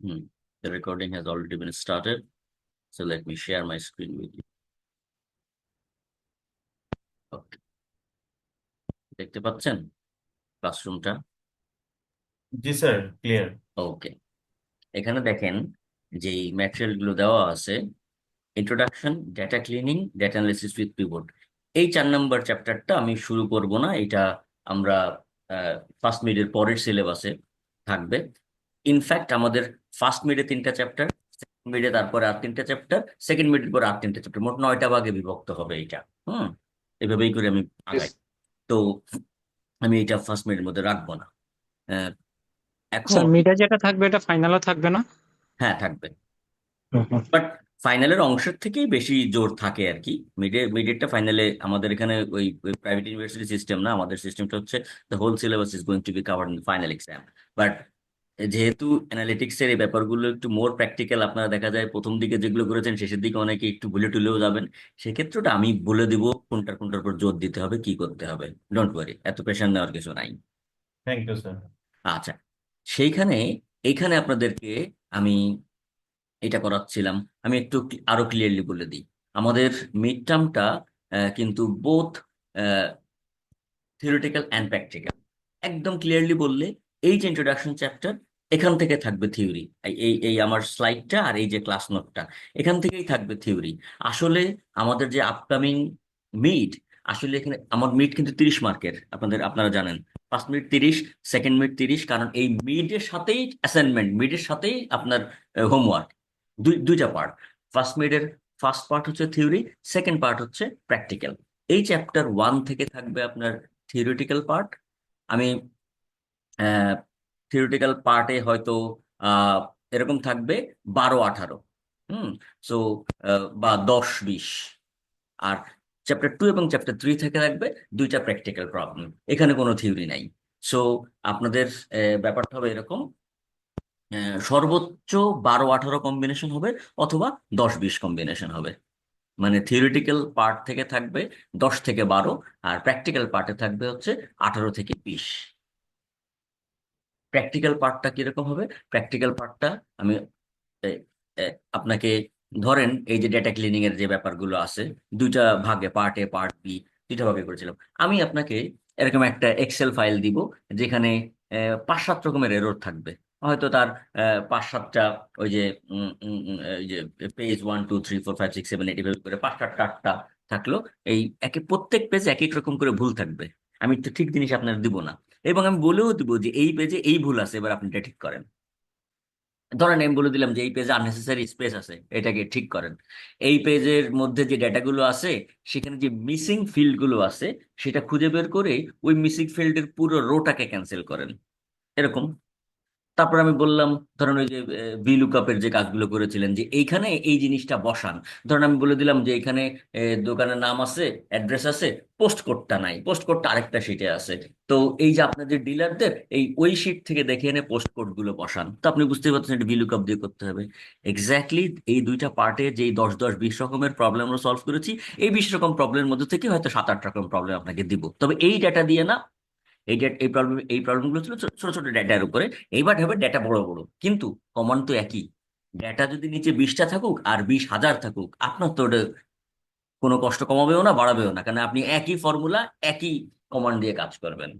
Hmm. The recording has already been started. So let me share my screen with you. Okay. দেখতে পাচ্ছেন ক্লাসরুমটা? জি sir, clear. ওকে। এখানে দেখেন যে material গুলো দেওয়া আছে, introduction, data cleaning, data analysis with pivot. এই 4 নম্বর চ্যাপ্টারটা আমি শুরু করব না, এটা আমরা ফার্স্ট মিডের পরের সিলেবাসে থাকবে। ইনফ্যাক্ট আমাদের ফার্স্ট মিডে 3টা চ্যাপ্টার, সেকেন্ড মিডে তারপরে আর 3টা চ্যাপ্টার, সেকেন্ড মিডের পরে আর 3টা চ্যাপ্টার, মোট 9টা ভাগে বিভক্ত হবে এটা। হুম। এভাবেই করে আমি আগাই। তো আমি এটা ফার্স্ট মিডের মধ্যে রাখবো না। আহ, স্যার এখন মিডে যেটা থাকবে এটা ফাইনালও থাকবে না? হ্যাঁ, থাকবে। হুম, হুম। বাট ফাইনালের অংশের থেকেই বেশি জোর থাকে আর কি। মিডেরটা ফাইনালে আমাদের এখানে ওই প্রাইভেট ইউনিভার্সিটি সিস্টেম না, আমাদের সিস্টেমটা হচ্ছে the whole syllabus is going to be covered in final exam. But যেহেতু অ্যানালিটিক্স এর এই ব্যাপারগুলো একটু মোর প্র্যাকটিক্যাল, আপনারা দেখা যায় প্রথম দিকে যেগুলো করেছেন শেষের দিকে অনেকে একটু ভুলে টুলেও যাবেন। সেক্ষেত্রে ওটা আমি বলে দিব কোনটার কোনটার উপর জোর দিতে হবে, কি করতে হবে। ডোন্ট ওয়ারি, এত প্রেশার নেওয়ার কিছু নাই। Thank you sir. আচ্ছা, সেইখানে এইখানে আপনাদেরকে আমি এটা করাচ্ছিলাম। আমি একটু আরো ক্লিয়ারলি বলে দিই। আমাদের মিড টার্মটা কিন্তু বোথ থিওরিটিক্যাল অ্যান্ড প্র্যাকটিক্যাল। একদম ক্লিয়ারলি বললে, এই যে ইন্ট্রোডাকশন চ্যাপ্টার, এখান থেকে থাকবে থিওরি। এই এই আমার স্লাইডটা আর এই যে ক্লাস নোটটা, এখান থেকেই থাকবে থিওরি। আসলে আমাদের যে আপকামিং মিড, আসলে এখানে আমার মিড কিন্তু 30 মার্কের, আপনারা জানেন। ফার্স্ট মিড 30, সেকেন্ড মিড 30, কারণ এই মিডের সাথেই অ্যাসাইনমেন্ট, মিডের সাথেই আপনার হোমওয়ার্ক। দুইটা পার্ট। ফার্স্ট মিডের ফার্স্ট পার্ট হচ্ছে থিওরি, সেকেন্ড পার্ট হচ্ছে প্র্যাকটিক্যাল। এই চ্যাপ্টার 1 থেকে থাকবে আপনার থিওরিটিক্যাল পার্ট। আমি থিওরিটিক্যাল পার্টে হয়তো আহ, এরকম থাকবে 12-18। হুম। সো বা 10-20। আর চ্যাপ্টার 2 এবং চ্যাপ্টার 3 থেকে থাকবে 2টা প্র্যাকটিক্যাল প্রবলেম। এখানে কোনো থিওরি নাই। সো আপনাদের ব্যাপারটা হবে এরকম, সর্বোচ্চ 12-18 কম্বিনেশন হবে, অথবা 10-20 কম্বিনেশন হবে। মানে থিওরিটিক্যাল পার্ট থেকে থাকবে 10 থেকে 12, আর প্র্যাকটিক্যাল পার্টে থাকবে হচ্ছে 18 থেকে 20। প্র্যাকটিক্যাল পার্টটা কিরকম হবে? প্র্যাকটিক্যাল পার্টটা আমি এ, এ, আপনাকে, ধরেন এই যে ডেটা ক্লিনিং এর যে ব্যাপারগুলো আছে, দুইটা ভাগে, পার্ট এ পার্ট বি, দুইটা ভাগে করেছিলাম। আমি আপনাকে এরকম একটা এক্সেল ফাইল দিব, যেখানে 5-7 রকমের এরর থাকবে। হয়তো তার 5-7টা, ওই যে ওই যে পেজ 1 2 3 4 5 6 7 8 এভাবে করে 5-7 8টা থাকলো। এই প্রত্যেক পেজে এক এক রকম করে ভুল থাকবে। আমি তো ঠিক জিনিস আপনার দিব না, এবং আমি বলেও দিব যে এই পেজে এই ভুল আছে, এবার আপনি এটা ঠিক করেন। ধরেন আমি বলে দিলাম যে এই পেজে আননেসেসারি স্পেস আছে, এটাকে ঠিক করেন। এই পেজের মধ্যে যে ডেটাগুলো আছে, সেখানে যে মিসিং ফিল্ড গুলো আছে, সেটা খুঁজে বের করে ওই মিসিং ফিল্ডের পুরো রোটাকে ক্যান্সেল করেন। এরকম। তারপর আমি বললাম, ধরেন ওই যে ভিলুকাপের যে কাজগুলো করেছিলেন, যে এইখানে এই জিনিসটা বসান। ধরেন আমি বলে দিলাম যে এখানে দোকানের নাম আছে, অ্যাড্রেস আছে, পোস্ট কোডটা নাই, পোস্ট কোডটা আরেকটা শিটে আছে। তো এই যে আপনাদের ডিলারদের এই ওই শিট থেকে দেখে এনে পোস্ট কোড গুলো বসান। তো আপনি বুঝতেই পারছেন এটা ভিলুকাপ দিয়ে করতে হবে। এক্স্যাক্টলি এই দুইটা পার্টে যেই 10-10 20 রকমের প্রবলেম আমরা সলভ করেছি, এই 20 রকম প্রবলেমের মধ্যে থেকে হয়তো 7-8 রকম প্রবলেম আপনাকে দিব, তবে এই ডাটা দিয়ে না। এই প্রবলেমগুলো ছিল ছোট ছোট ছোট ডেটার উপরে। এইবার হবে ডেটা বড় বড়, কিন্তু কমন তো একই। ডেটা যদি নিচে 20টা থাকুক আর 20,000 থাকুক, আপনার তো ওটা কোনো কষ্ট কমাবেও না, বাড়াবেও না, কারণ আপনি একই ফর্মুলা, একই কমান্ড দিয়ে কাজ করবেন।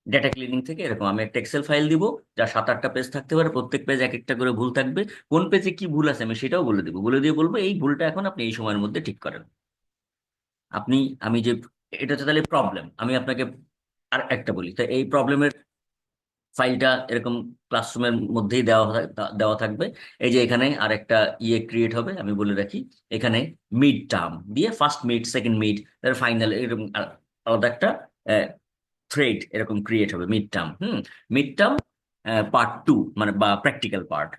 ডেটা ক্লিনিং থেকে এরকম আমি একটা এক্সেল ফাইল দিব, যা 7-8টা পেজ থাকতে পারে, প্রত্যেক পেজ এক একটা করে ভুল থাকবে। কোন পেজে কি ভুল আছে আমি সেটাও বলে দিব, বলে দিয়ে বলবো এই ভুলটা এখন আপনি এই সময়ের মধ্যে ঠিক করেন। আপনি, আমি যে, এটা হচ্ছে তাহলে প্রবলেম। আমি আপনাকে আর একটা বলি, তো এই প্রবলেমের ফাইলটা এরকম ক্লাসরুমের মধ্যেই দেওয়া থাকবে। এই যে এখানে আরেকটা ক্রিয়েট হবে, আমি বলে রাখি। এখানে মিড টার্ম দিয়ে first mid, second mid, final, এরকম আলাদা একটা থ্রেড এরকম ক্রিয়েট হবে mid term. Mid term part 2, মানে বা প্র্যাকটিক্যাল পার্ট।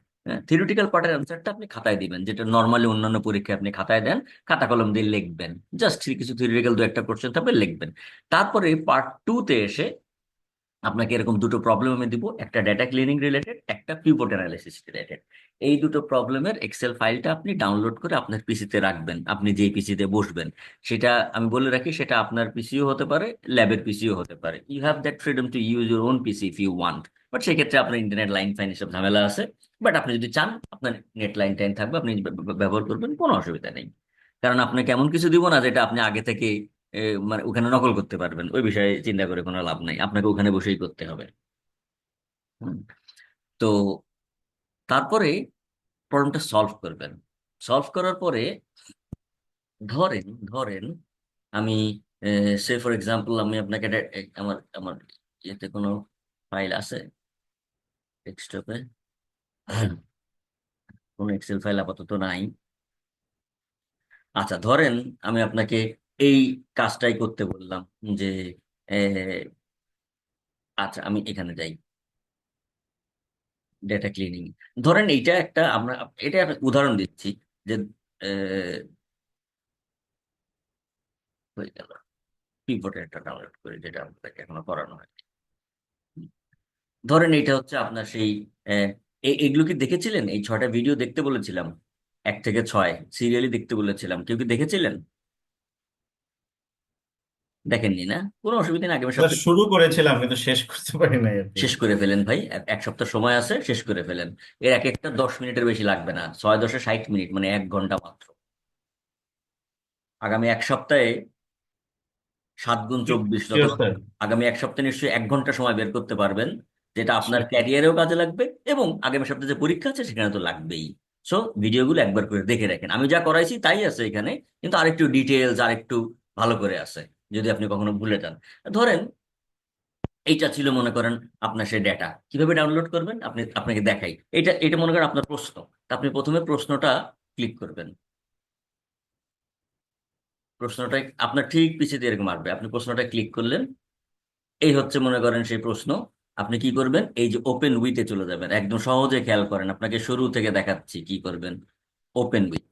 থিওরিটিক্যাল পার্টের অ্যান্সারটা আপনি খাতায় দিবেন, যেটা নর্মালি অন্যান্য পরীক্ষায় আপনি খাতায় দেন, খাতা কলম দিয়ে লিখবেন। জাস্ট কিছু থিওরিটিক্যাল দু একটা কোশ্চেন থাকবে, লিখবেন। তারপরে পার্ট 2-তে এসে আপনাকে এরকম দুটো প্রবলেম আমি দিব, একটা ডেটা ক্লিনিং রিলেটেড, একটা পিভট অ্যানালিসিস রিলেটেড। এই দুটো প্রবলেমের এক্সেল ফাইলটা আপনি ডাউনলোড করে আপনার পিসিতে রাখবেন, আপনি যে পিসিতে বসবেন। সেটা আমি বলে রাখি, সেটা আপনার পিসিও হতে পারে, ল্যাবের পিসিও হতে পারে। You have that freedom to use your own PC if you want. But সেক্ষেত্রে আপনার ইন্টারনেট লাইন ফাইন এসব ঝামেলা আছে। বাট আপনি যদি চান আপনার নেট লাইন টাইন থাকবে, আপনি ব্যবহার করবেন, কোনো অসুবিধা নেই। কারণ আপনাকে এমন কিছু দিব না যেটা আপনি আগে থেকে মানে ওখানে নকল করতে পারবেন, ওই বিষয়ে চিন্তা করে কোনো লাভ নাই, আপনাকে ওখানে বসেই করতে হবে। হুম। তো তারপরে প্রবলেমটা সলভ করবেন। সলভ করার পরে ধরেন ধরেন আমি সে ফর এক্সাম্পল আমি আপনাকে আমার আমার ইয়েতে কোনো ফাইল আছে ডেস্কটপে, কোনো এক্সেল ফাইল আপাতত নাই। আচ্ছা ধরেন আমি আপনাকে এই কাজটাই করতে বললাম যে আহ, আচ্ছা আমি এখানে যাই, ডেটা ক্লিনিং। ধরেন এইটা একটা আমরা, এটা একটা উদাহরণ দিচ্ছি যে আহ, হয়ে গেল পিভটের একটা ডাউনলোড করি যেটা আপনাকে এখনো করানো হয়। ধরেন এটা হচ্ছে আপনার সেই আহ, এগুলো কি দেখেছিলেন? এই 6টা ভিডিও দেখতে বলেছিলাম, 1 থেকে 6 সিরিয়ালি দেখতে বলেছিলাম, কেউ কি দেখেছিলেন? দেখেননি না? কোনো অসুবিধা নেই, আগামী স্যার সপ্তাহে শুরু করেছিলাম কিন্তু শেষ করতে পারি নাই আর কি। শেষ করে ফেলেন ভাই, এক সপ্তাহ সময় আছে, শেষ করে ফেলেন। এর এক একটা 10 মিনিটের বেশি লাগবে না, 6 × 10 = 60 মিনিট, মানে 1 ঘন্টা মাত্র। আগামী এক সপ্তাহে 7 × 24 শিওর স্যার। আগামী এক সপ্তাহে নিশ্চয়ই 1 ঘন্টা সময় বের করতে পারবেন, যেটা আপনার শিওর। ক্যারিয়ারেও কাজে লাগবে, এবং আগামী সপ্তাহে যে পরীক্ষা আছে সেখানে তো লাগবেই। সো ভিডিওগুলো একবার করে দেখে রাখেন, আমি যা করাইছি তাই আছে এখানে, কিন্তু আরেকটু ডিটেলস আর একটু ভালো করে আছে, যদি আপনি কখনো ভুলে যান। ধরেন এইটা ছিল মনে করেন আপনার সেই ডেটা কিভাবে ডাউনলোড করবেন, আপনাকে দেখাই। এটা এটা মনে করেন আপনার প্রশ্ন। তা আপনি প্রথমে প্রশ্নটা ক্লিক করবেন। প্রশ্নটা আপনার ঠিক পিছিয়ে দিয়ে এরকম আসবে, আপনি প্রশ্নটা ক্লিক করলেন। এই হচ্ছে মনে করেন সেই প্রশ্ন। আপনি কি করবেন, এই যে ওপেন উইথে চলে যাবেন, একদম সহজে খেয়াল করেন, আপনাকে শুরু থেকে দেখাচ্ছি কি করবেন। ওপেন উইথ,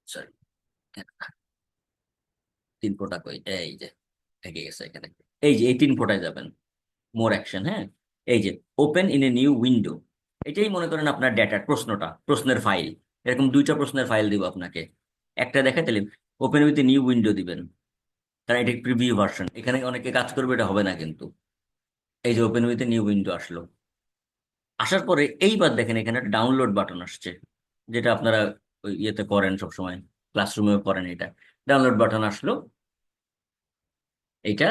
সরি 3 ফোঁটা কই, এই যে থেকে গেছে এখানে। এই যে এই 3 ফোঁটায় যাবেন, মোর অ্যাকশন, হ্যাঁ। এই যে open in a new window, এটাই মনে করেন আপনার ডেটার প্রশ্নটা, প্রশ্নের ফাইল। এরকম 2টা প্রশ্নের ফাইল দিব আপনাকে, একটা দেখাতে open with a new window দিবেন, কারণ এটা প্রিভিউ ভার্সন, এখানে অনেকে কাজ করবে, এটা হবে না কিন্তু। এই যে open with a new window আসলো। আসার পরে এইবার দেখেন এখানে একটা ডাউনলোড বাটন আসছে, যেটা আপনারা ওই ইয়েতে করেন সবসময়, ক্লাসরুমেও করেন। এটা ডাউনলোড বাটন আসলো। এটা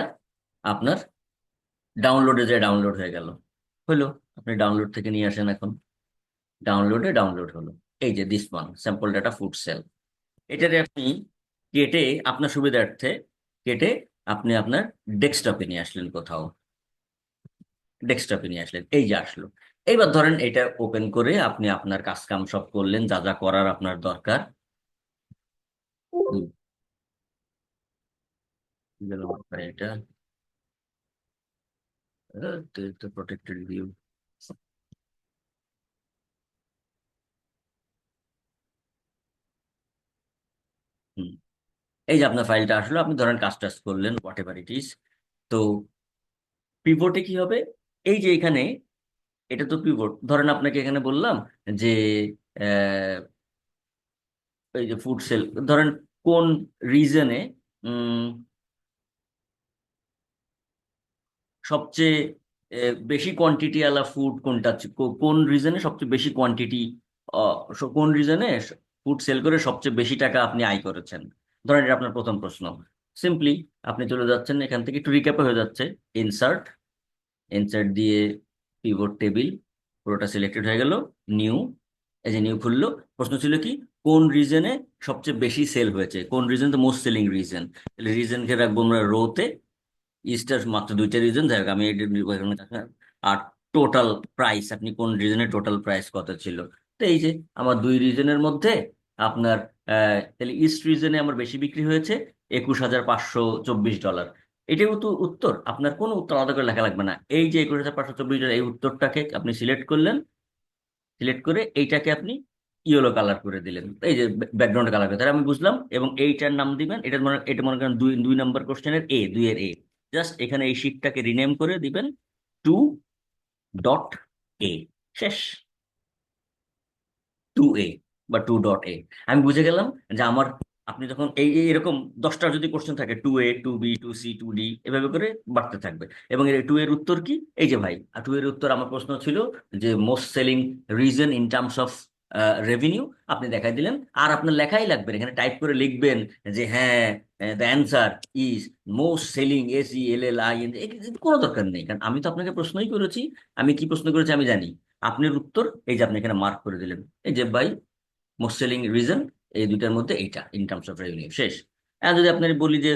আপনার ডাউনলোডে যে ডাউনলোড হয়ে গেল, হলো। আপনি ডাউনলোড থেকে নিয়ে আসেন এখন, ডাউনলোড হলো। এই যে this one sample data food sale, এটারে আপনি কেটে আপনার সুবিধার্থে কেটে আপনি আপনার ডেস্কটপে নিয়ে আসলেন, কোথাও ডেস্কটপে নিয়ে আসলেন, এই যে আসলো। এইবার ধরেন এটা ওপেন করে আপনি আপনার কাজ কাম সব করলেন, যা যা করার আপনার দরকার। হুম, কি গেল মাথায় এটা, প্রোটেক্টেড ভিউ। হুম, এই যে আপনার ফাইলটা আসলো, আপনি ধরেন কাজ টাজ করলেন, হোয়াট এভার ইট ইজ। তো পিভটে কি হবে, এই যে এখানে, এটা তো পিভট। ধরেন আপনাকে এখানে বললাম যে আহ, এই যে ফুড সেল, ধরেন কোন রিজনে সবচেয়ে বেশি কোয়ান্টিটি আলা ফুড কোনটা, কোন রিজনে সবচেয়ে বেশি কোয়ান্টিটি, কোন রিজনে ফুড সেল করে সবচেয়ে বেশি টাকা আপনি আয় করেছেন। ধরেন এটা আপনার প্রথম প্রশ্ন। সিম্পলি আপনি চলে যাচ্ছেন, এখান থেকে একটু রিক্যাপে হয়ে যাচ্ছে। ইনসার্ট, ইনসার্ট দিয়ে পিভট টেবিল, পুরোটা সিলেক্টেড হয়ে গেল। নিউ, এই যে নিউ খুললো। প্রশ্ন ছিল কি, কোন রিজনে সবচেয়ে বেশি সেল হয়েছে, কোন reason the most selling reason. রিজনকে রাখবো আমরা রোতে, ইস্টার মাত্র 2টা রিজন, যাই হোক আমি এটা নির্বাচন করছি না। আর টোটাল প্রাইস, আপনি কোন রিজনের টোটাল প্রাইস কত ছিল। তো এই যে আমার 2 রিজনের মধ্যে আপনার তাহলে ইস্ট রিজনে আমার বেশি বিক্রি হয়েছে, $21,524। এটাই তো উত্তর, আপনার কোনো উত্তর আলাদা করে লেখা লাগবে না। এই যে $21,524, এই উত্তরটাকে আপনি সিলেক্ট করলেন। সিলেক্ট করে এইটাকে আপনি ইয়েলো কালার করে দিলেন, এই যে ব্যাকগ্রাউন্ড কালার করে, তাহলে আমি বুঝলাম। এবং এইটার নাম দিবেন, এটা মনে করেন 2 নম্বর কোশ্চেনের দুইয়ের এ। জাস্ট এখানে এই শিটটাকে রিনেম করে দিবেন 2.a, শেষ। 2a বা 2.a। আমি বুঝে গেলাম যে আমার আপনি যখন এরকম 10টা যদি কোশ্চেন থাকে, 2A 2B 2C 2D এভাবে করে বাড়তে থাকবে। এবং এর 2 এর উত্তর কি? এই যে ভাই, 2 এর উত্তর আমার প্রশ্ন ছিল যে most selling reason in terms of revenue, আপনি দেখাই দিলেন। আর আপনার লেখাই লাগবে না, এখানে টাইপ করে লিখবেন যে হ্যাঁ, the answer is most selling SELLIN। কোনো দরকার নেই, কারণ আমি তো আপনাকে প্রশ্নই করেছি। আমি কি প্রশ্ন করেছি আমি জানি। আপনার উত্তর এই যে আপনি এখানে মার্ক করে দিলেন, এই যে ভাই মোস্ট সেলিং রিজন এই দুইটার মধ্যে এইটা ইন টার্মস অফ রেভিনিউ, শেষ। আর যদি আপনার বলি যে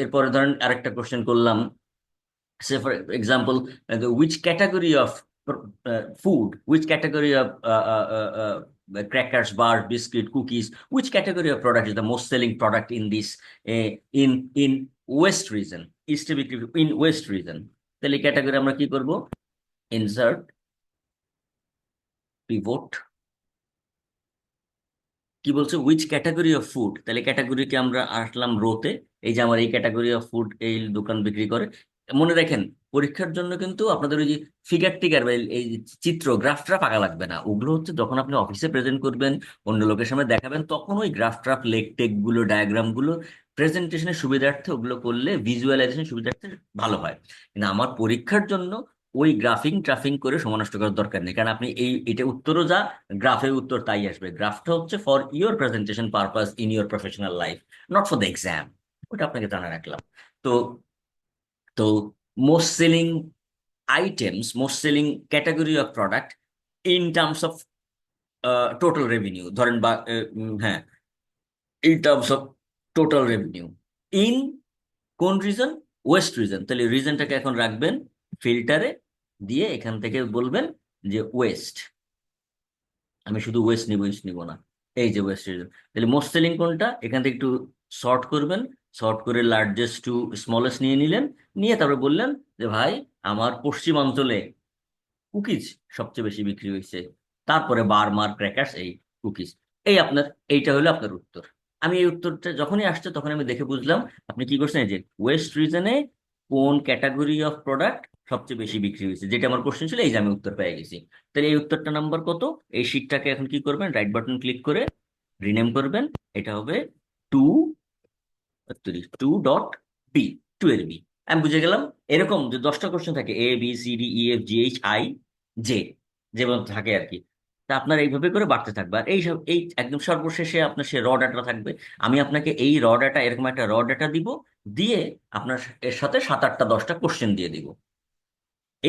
এরপরে ধরেন আরেকটা কোশ্চেন করলাম, say for example, which category of food, which category of crackers, bar, biscuit, cookies, which category of product is the most selling product in this in west region, east বিক্রি in west region? তাহলে category আমরা কি করব? Insert, pivot, কি বলছে which category of food, তাহলে ক্যাটাগরিকে আমরা আসলাম রোতে। এই যে আমার এই ক্যাটাগরি অফ ফুড এই দোকান বিক্রি করে। মনে রাখেন, পরীক্ষার জন্য কিন্তু আপনাদের ওই যে ফিগার টিগার বা এই যে চিত্র গ্রাফটা পাকা লাগবে না। ওগুলো হচ্ছে যখন আপনি অফিসে প্রেজেন্ট করবেন, অন্য লোকের সামনে দেখাবেন, তখন ওই গ্রাফ ট্রাফ লেখ টেক গুলো ডায়াগ্রাম গুলো প্রেজেন্টেশনের সুবিধার্থে ওগুলো করলে ভিজুয়ালাইজেশন সুবিধার্থে ভালো হয়। কিন্তু আমার পরীক্ষার জন্য ওই গ্রাফিং ট্রাফিং করে সময় নষ্ট করার দরকার নেই, কারণ আপনি এটা উত্তরও যা, গ্রাফের উত্তর তাই আসবে। গ্রাফটা হচ্ছে for your presentation purpose in your professional life, not for the exam. ওটা আপনাকে জানা রাখলাম। তো তো most selling items, most selling category of product in terms of total revenue, ধরেন বা হ্যাঁ, in terms of total revenue in কোন রিজন? West reason. তাহলে রিজনটাকে এখন রাখবেন ফিল্টারে দিয়ে, এখান থেকে বলবেন যে ওয়েস্ট। আমি শুধু ওয়েস্ট নিব, ইস্ট নিব না। এই যে ওয়েস্ট রিজন, তাহলে মোস্ট সেলিং কোনটা, এখান থেকে একটু শর্ট করবেন। শর্ট করে লার্জেস্ট টু স্মলেস্ট নিয়ে নিলেন, নিয়ে তারপরে বললেন যে ভাই আমার পশ্চিমাঞ্চলে কুকিজ সবচেয়ে বেশি বিক্রি হয়েছে, তারপরে বার্মার, ক্র্যাকার্স, এই কুকিজ। এই আপনার, এইটা হলো আপনার উত্তর। আমি এই উত্তরটা যখনই আসছে তখন আমি দেখে বুঝলাম আপনি কি করছেন, এই যে ওয়েস্ট রিজনে কোন ক্যাটাগরি অফ প্রোডাক্ট সবচেয়ে বেশি বিক্রি হয়েছে, যেটা আমার কোশ্চেন ছিল, এই যে আমি উত্তর পেয়ে গেছি। তাহলে এই উত্তরটা নাম্বার কত? এই শীটটাকে এখন কি করবেন, রাইট বাটন ক্লিক করে রিনেম করবেন। এটা হবে 2.B, 2 এর বি। আমি বুঝে গেলাম। এরকম যে 10টা কোশ্চেন থাকে, ABCDEFGHIJ, যেমন থাকে আর কি, তা আপনার এইভাবে করে বাড়তে থাকবে। আর এই সব এই একদম সর্বশেষে আপনার সে র ডাটা থাকবে। আমি আপনাকে এই র ডাটা, এরকম একটা র ডাটা দিব, দিয়ে আপনার এর সাথে 7, 8, 10টা কোশ্চেন দিয়ে দিব।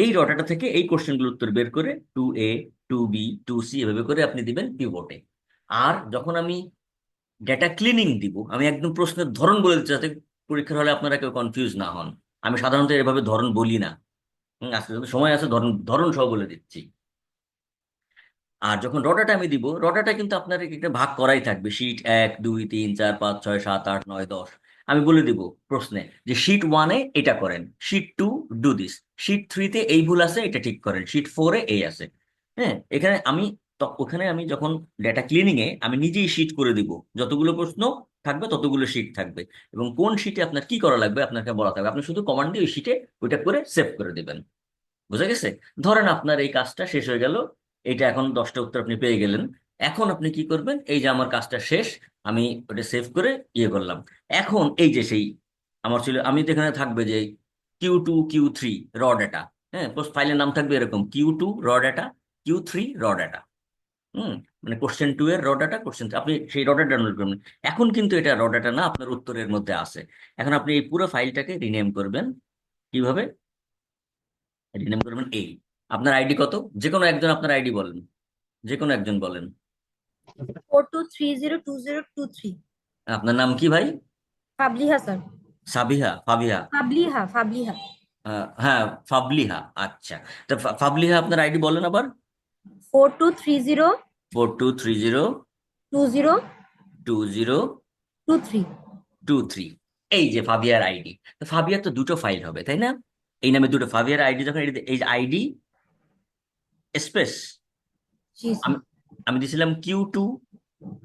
এই র ডাটা থেকে এই কোশ্চেনগুলোর উত্তর বের করে 2A 2B 2C এভাবে করে আপনি দিবেন পিভটে। আর যখন আমি ডেটা ক্লিনিং দিব, আমি একদম প্রশ্নের ধরন বলে দিচ্ছি যাতে পরীক্ষার হলে আপনারা কেউ কনফিউজ না হন। আমি সাধারণত এভাবে ধরন বলি না। আজকে যত সময় আছে ধরন ধরন সহ বলে দিচ্ছি। আর যখন রডাটা আমি দিব, রডাটা কিন্তু আপনার একটা ভাগ করাই থাকবে, শীট 1 2 3 4 5 6 7 8 9 10। আমি বলে দিব প্রশ্নে যে শীট 1-এ এটা করেন, শীট 2 ডু দিস, শীট 3-তে এই ভুল আছে এটা ঠিক করেন, শীট 4-এ এই আছে। হ্যাঁ, এখানে আমি ওখানে আমি যখন ডেটা ক্লিনিং এ আমি নিজেই শীট করে দিব, যতগুলো প্রশ্ন থাকবে ততগুলো শীট থাকবে, এবং কোন শীটে আপনার কি করা লাগবে আপনাকে বলা থাকবে। আপনি শুধু কমান্ড দিয়ে ওই শীটে ওইটা করে সেভ করে দিবেন। বুঝা গেছে? ধরেন আপনার এই কাজটা শেষ হয়ে গেল, এটা এখন 10টা উত্তর আপনি পেয়ে গেলেন। এখন আপনি কি করবেন, এই যে আমার কাজটা শেষ, আমি ওটা সেভ করে ইয়ে করলাম। এখন এই যে সেই আমার ছিল, আমি তো এখানে থাকবে যে Q2 Q3 র ডাটা। হ্যাঁ, ফাইলের নাম থাকবে এরকম Q2 র ডাটা, Q3 র ডাটা। হুম, মানে কোশ্চেন 2 এর র ডাটা, কোশ্চেন আপনি সেই র ডাটা ডাউনলোড করবেন। এখন কিন্তু এটা র ডাটা না, আপনার উত্তরের মধ্যে আছে। এখন আপনি এই পুরো ফাইলটাকে রিনেম করবেন। কিভাবে রিনেম করবেন? এই আপনার আইডি কত, যে কোনো একজন আপনার আইডি বলেন, যে কোনো একজন বলেন। 42302023। আপনার নাম কি ভাই? ফাবলিহা স্যার। সাবিহা, ফাবিহা? ফাবলিহা। হ্যাঁ, ফাবলিহা, আচ্ছা। তো ফাবলিহা আপনার আইডি বলেন আবার। 42302023। 42302023। এই যে ফাবিয়ার আইডি। তো ফাবিয়ার তো দুটো ফাইল হবে তাই না? এই নামে দুটো ফাবিয়ার আইডি, যখন এই আইডি স্পেস জি স্যার। আমি আমি দিছিলাম Q2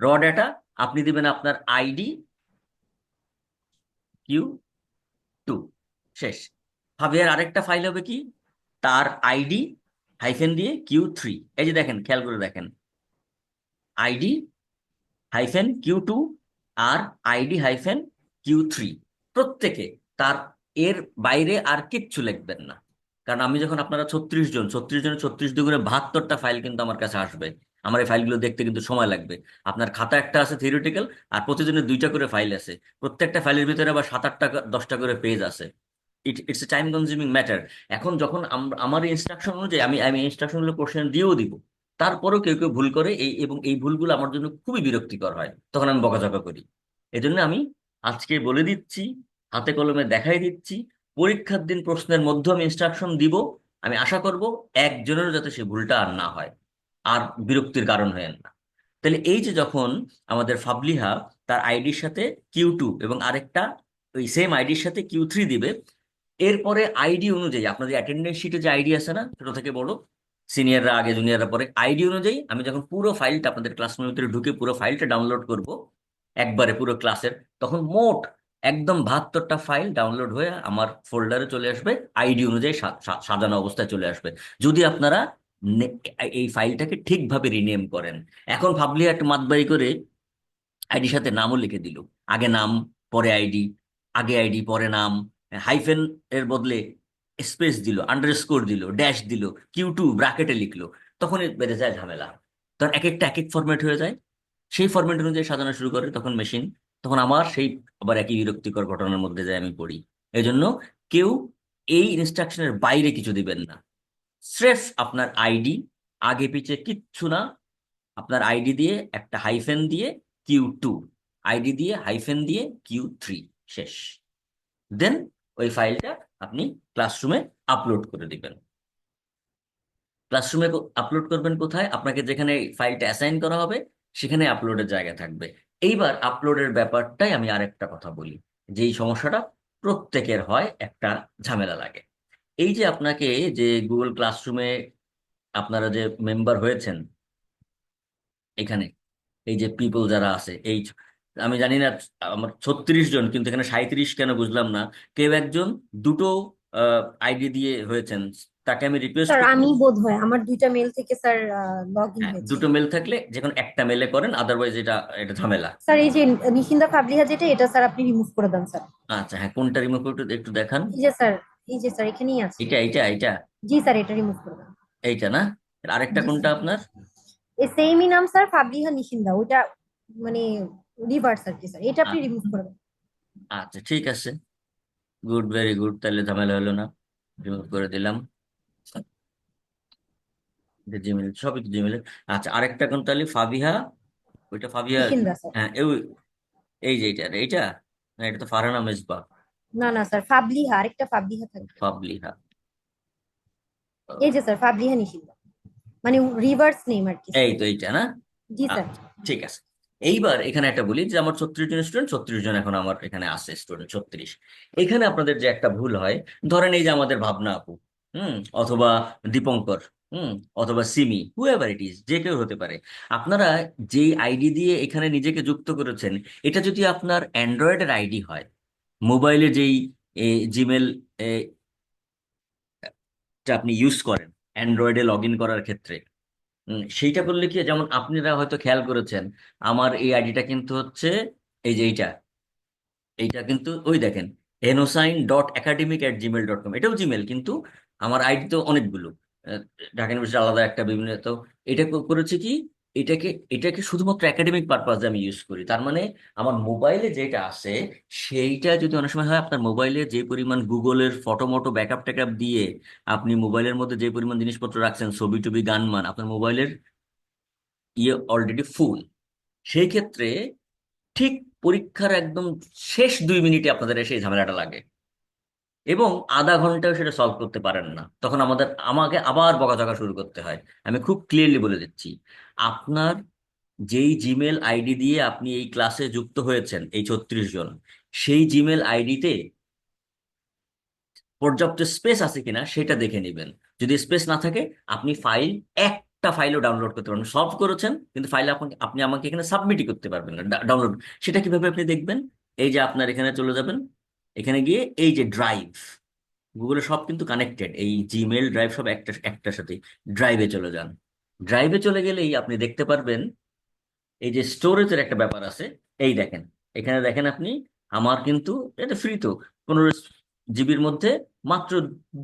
র ডাটা, আপনি দিবেন আপনার আইডি Q2, শেষ। ফাবিয়ার আরেকটা ফাইল হবে কি, তার আইডি হাইফেন দিয়ে Q3। এই যে দেখেন, খেয়াল করে দেখেন, আইডি হাইফেন Q2 আর ID-Q3 প্রত্যেকে, তার এর বাইরে আর কিচ্ছু লিখবেন না। কারণ আমি যখন, আপনারা 36 জনের 36 দুগুণে 72টা ফাইল কিন্তু আমার কাছে আসবে। আমার এই ফাইলগুলো দেখতে কিন্তু সময় লাগবে। আপনার খাতা একটা আছে থিওরিটিক্যাল, আর প্রতিদিনের 2টা করে ফাইল আছে। প্রত্যেকটা ফাইলের ভিতরে আবার 7-8টা 10টা করে পেজ আছে। It's a time consuming matter. এখন যখন আমার ইনস্ট্রাকশন অনুযায়ী আমি আমি ইনস্ট্রাকশনগুলো কোশ্চেন দিয়েও দিব, তারপরেও কেউ কেউ ভুল করে, এবং এই ভুলগুলো আমার জন্য খুবই বিরক্তিকর হয়, তখন আমি বকাঝকা করি। এই জন্য আমি আজকে বলে দিচ্ছি, হাতে কলমে দেখাই দিচ্ছি, পরীক্ষার দিন প্রশ্নের মধ্যে আমি ইনস্ট্রাকশন দিব। আমি আশা করব একজনেরও যাতে সে ভুলটা আর না হয়, আর বিরক্তির কারণ হয় না। তাহলে এই যে যখন আমাদের ফাবলিহা তার আইডির সাথে Q2 এবং আরেকটা ওই সেম আইডির সাথে Q3 দিবে, এরপরে আইডি অনুযায়ী আপনাদের অ্যাটেন্ডেন্স শিটে যে আইডি আছে না, ছোট থেকে বড়, সিনিয়ররা আগে জুনিয়ররা পরে, আইডি অনুযায়ী আমি যখন পুরো ফাইলটা আপনাদের ক্লাসরুমের ভিতরে ঢুকে পুরো ফাইলটা ডাউনলোড করব একবারে পুরো ক্লাসের, তখন মোট একদম 72টা ফাইল ডাউনলোড হয়ে আমার ফোল্ডারে চলে আসবে, আইডি অনুযায়ী সাজানো অবস্থায় চলে আসবে। যদি আপনারা নে- এই ফাইলটাকে ঠিকভাবে রিনেম করেন। এখন ভাবলি একটা মাতবাড়ি করে আইডির সাথে নামও লিখে দিল, আগে নাম পরে আইডি, আগে আইডি পরে নাম, হাইফেন এর বদলে স্পেস দিল, আন্ডারস্কোর দিল, ড্যাশ দিল, Q2 ব্র্যাকেটে লিখলো, তখন বেড়ে যায় ঝামেলা। তখন এক একটা এক এক ফরম্যাট হয়ে যায়। সেই ফরম্যাট অনুযায়ী সাজানো শুরু করে তখন মেশিন, তখন আমার সেই আবার একই বিরক্তিকর ঘটনার মধ্যে যায় আমি পড়ি। এই জন্য কেউ এই ইনস্ট্রাকশনের বাইরে কিছু দিবেন না। স্রেফ আপনার আইডি, আগে পিছে কিচ্ছু না, আপনার আইডি দিয়ে একটা হাইফেন দিয়ে Q2, আইডি দিয়ে হাইফেন দিয়ে Q3, শেষ। দেন ওই ফাইলটা আপনি ক্লাসরুমে আপলোড করে দিবেন। ক্লাসরুমে আপলোড করবেন কোথায়? আপনাকে যেখানে ফাইলটা অ্যাসাইন করা হবে সেখানে আপলোডের জায়গা থাকবে। এইবার আপলোডের ব্যাপারটাই আমি আরেকটা কথা বলি, যেই সমস্যাটা প্রত্যেকের হয়, একটা ঝামেলা লাগে। এই যে আপনাকে, যে গুগল ক্লাসরুমে আপনারা যে মেম্বার হয়েছেন এখানে, এই যে পিপল যারা আছে, আমি জানি না আমার 36 জন, কিন্তু এখানে 37 কেন বুঝলাম না। কেউ একজন দুটো আইডি দিয়ে হয়েছেন, তাকে আমি রিকোয়েস্ট স্যার করবো। আমি বোধ হয় আমার 2টা মেল থেকে স্যার লগ ইন হ্যাঁ, হয়েছে। দুটো মেল থাকলে যে কোনো একটা মেলে করেন, আদারওয়াইজ এটা এটা ঝামেলা। স্যার এই যে নিশিন্দা ফাবলিহা যেটা, এটা স্যার আপনি রিমুভ করে দেন স্যার। আচ্ছা, হ্যাঁ, কোনটা রিমুভ করতে একটু দেখান। এই যে স্যার, এই যে স্যার এখানেই আছে। এটা এইটা এইটা জি স্যার, এটা রিমুভ করে দেন। এইটা না? আর আরেকটা জি কোনটা স্যার, আপনার? এই সেমই নাম স্যার, ফাবলিহা নিশিন্দা, ওটা মানে রিভার্স আর কি স্যার, এটা আপনি আ- রিমুভ করে দেন। আচ্ছা, ঠিক আছে, গুড, ভেরি গুড, তাহলে ঝামেলা হলো না, রিমুভ করে দিলাম। জিমেল, সবই তো জিমেল। আচ্ছা, আরেকটা কোন তাহলে? ফাবিহা, ওইটা ফাবিহা। নিশিন্দা স্যার। হ্যাঁ, এই যে এইটা এইটা, না এটা তো ফারহানা মেজবা। না না স্যার, ফাবলিহা, আরেকটা ফাবলিহা থাকবে। ফাবলিহা। এই যে স্যার, ফাবলিহা নিশিন্দা, মানে রিভার্স নেম আর কি এই স্যার। তো এইটা না? জি স্যার। আচ্ছা, ঠিক আছে। এইবার এখানে একটা বলি যে আমার 36 জন স্টুডেন্ট, 36 জন এখন আমার এখানে আছে স্টুডেন্ট 36। এখানে আপনাদের যে একটা ভুল হয়, ধরেন এই যে আমাদের ভাবনা আপু, হুম, অথবা দীপঙ্কর, হুম, অথবা সিমি, হুএভার ইট ইজ, যে কেউ হতে পারে। আপনারা যেই আইডি দিয়ে এখানে নিজেকে যুক্ত করেছেন, এটা যদি আপনার অ্যান্ড্রয়েডের আইডি হয়, মোবাইলে যেই জিমেল আপনি ইউজ করেন অ্যান্ড্রয়েডে লগ ইন করার ক্ষেত্রে, সেইটা করলে কি, যেমন আপনারা হয়তো খেয়াল করেছেন, আমার এই আইডিটা কিন্তু হচ্ছে এই যে এইটা, এইটা কিন্তু ওই দেখেন, henosign.academic@gmail.com, এটাও জিমেল, কিন্তু আমার আইডি তো অনেকগুলো, আহ, ঢাকা ইউনিভার্সিটি আলাদা একটা, বিভিন্ন, তো এটা করেছে কি, এটাকে এটাকে শুধুমাত্র একাডেমিক পারপাসে আমি ইউজ করি। তার মানে আমার মোবাইলে যেটা আছে সেইটা যদি অনেক সময় হয়, আপনার মোবাইলে যে পরিমাণ গুগলের ফটো মটো ব্যাকআপ ট্যাকআপ দিয়ে আপনি মোবাইলের মধ্যে যে পরিমাণ জিনিসপত্র রাখছেন, ছবি টবি গান মান, আপনার মোবাইলের অলরেডি ফুল। সেই ক্ষেত্রে ঠিক পরীক্ষার একদম শেষ 2 মিনিটে আপনাদের এসে এই ঝামেলাটা লাগে, এবং আধা ঘন্টাও সেটা সলভ করতে পারেন না, তখন আমাকে আবার বকাঝকা শুরু করতে হয়। আমি খুব ক্লিয়ারলি বলে দিচ্ছি, আপনার যেই জিমেল আইডি দিয়ে আপনি এই ক্লাসে যুক্ত হয়েছেন, এই 36 জন, সেই জিমেল আইডিতে পর্যাপ্ত স্পেস আছে কিনা সেটা দেখে নেবেন। যদি স্পেস না থাকে, আপনি একটা ফাইলও ডাউনলোড করতে পারবেন, সলভ করেছেন কিন্তু ফাইল আপনি আমাকে এখানে সাবমিটই করতে পারবেন না, ডাউনলোড। সেটা কিভাবে আপনি দেখবেন? এই যে আপনার এখানে চলে যাবেন, এখানে গিয়ে এই যে ড্রাইভ, গুগলে সব কিন্তু কানেক্টেড, এই জিমেল ড্রাইভ সব একটার সাথে, ড্রাইভে চলে যান। ড্রাইভে চলে গেলেই আপনি দেখতে পারবেন এই যে স্টোরেজের একটা ব্যাপার আছে, এই দেখেন, এখানে দেখেন আপনি, আমার কিন্তু এটা ফ্রি তো, 15 জিবির মধ্যে মাত্র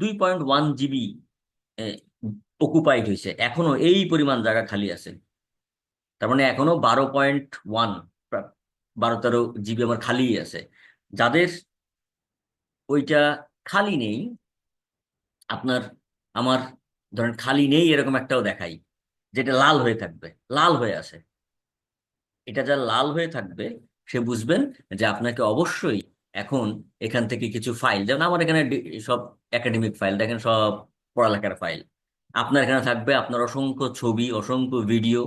2.1 জিবি অকুপাইড হয়েছে, এখনো এই পরিমাণ জায়গা খালি আছে। তার মানে এখনো 12.1, 12-13 জিবি আমার খালিই আছে। যাদের ওইটা খালি নেই, আপনার আমার ধরেন খালি নেই এরকম একটাও দেখাই, যেটা লাল হয়ে থাকবে, লাল হয়ে আছে, এটা যা লাল হয়ে থাকবে, সে বুঝবেন যে আপনাকে অবশ্যই এখন এখান থেকে কিছু ফাইল, যেমন আমার এখানে সব একাডেমিক ফাইল দেখেন, সব পড়ালেখার ফাইল, আপনার এখানে থাকবে আপনার অসংখ্য ছবি, অসংখ্য ভিডিও,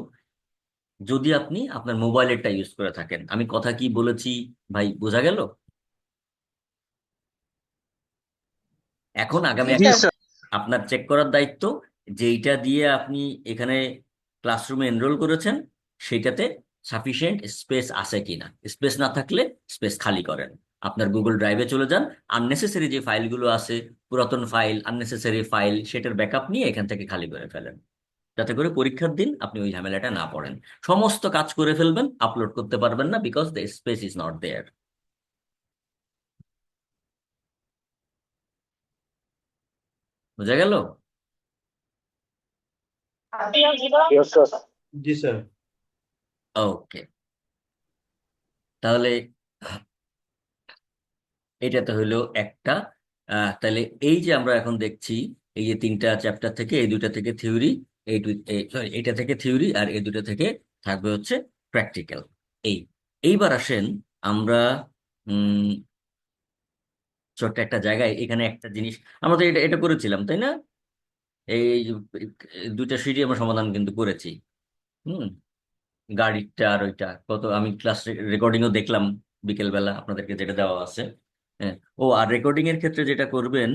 যদি আপনি আপনার মোবাইলেরটা ইউজ করে থাকেন। আমি কথা কি বলেছি ভাই, বোঝা গেল? এখন আগামী জি জি স্যার। স্যার। আপনার চেক করার দায়িত্ব যে এইটা দিয়ে আপনি এখানে ক্লাসরুমে এনরোল করেছেন সেটাতে সাফিসিয়েন্ট স্পেস আছে কিনা। স্পেস না থাকলে স্পেস খালি করেন, আপনার গুগল ড্রাইভে চলে যান, আননেসেসারি যে ফাইলগুলো আছে, পুরাতন ফাইল, আননেসেসারি ফাইল, সেটার ব্যাকআপ নিয়ে এখান থেকে খালি করে ফেলেন, যাতে করে পরীক্ষার দিন আপনি ওই ঝামেলাটা না পড়েন। সমস্ত কাজ করে ফেলবেন, আপলোড করতে পারবেন না, because the space is not there. বুঝা গেল? Yes sir. জি স্যার। ওকে, তাহলে এটা তো হইলো একটা। তাহলে এই যে আমরা এখন দেখছি, এই যে 3টা চ্যাপ্টার থেকে, এই 2টা থেকে থিওরি, সরি, এইটা থেকে থিওরি আর এই 2টা থেকে থাকবে হচ্ছে প্র্যাকটিক্যাল। এই এইবার আসেন আমরা উম ছোট্ট একটা জায়গায়, এখানে একটা জিনিস আমরা তো এটা এটা করেছিলাম তাই না, এই যে 2টা সিটি আমরা সমাধান কিন্তু করেছি। হুম, গাড়িটা আর ওইটা কত, আমি ক্লাস রেকর্ডিংও দেখলাম বিকেল বেলা আপনাদেরকে যেটা দেওয়া আছে। হ্যাঁ, ও আর রেকর্ডিং এর ক্ষেত্রে যেটা করবেন,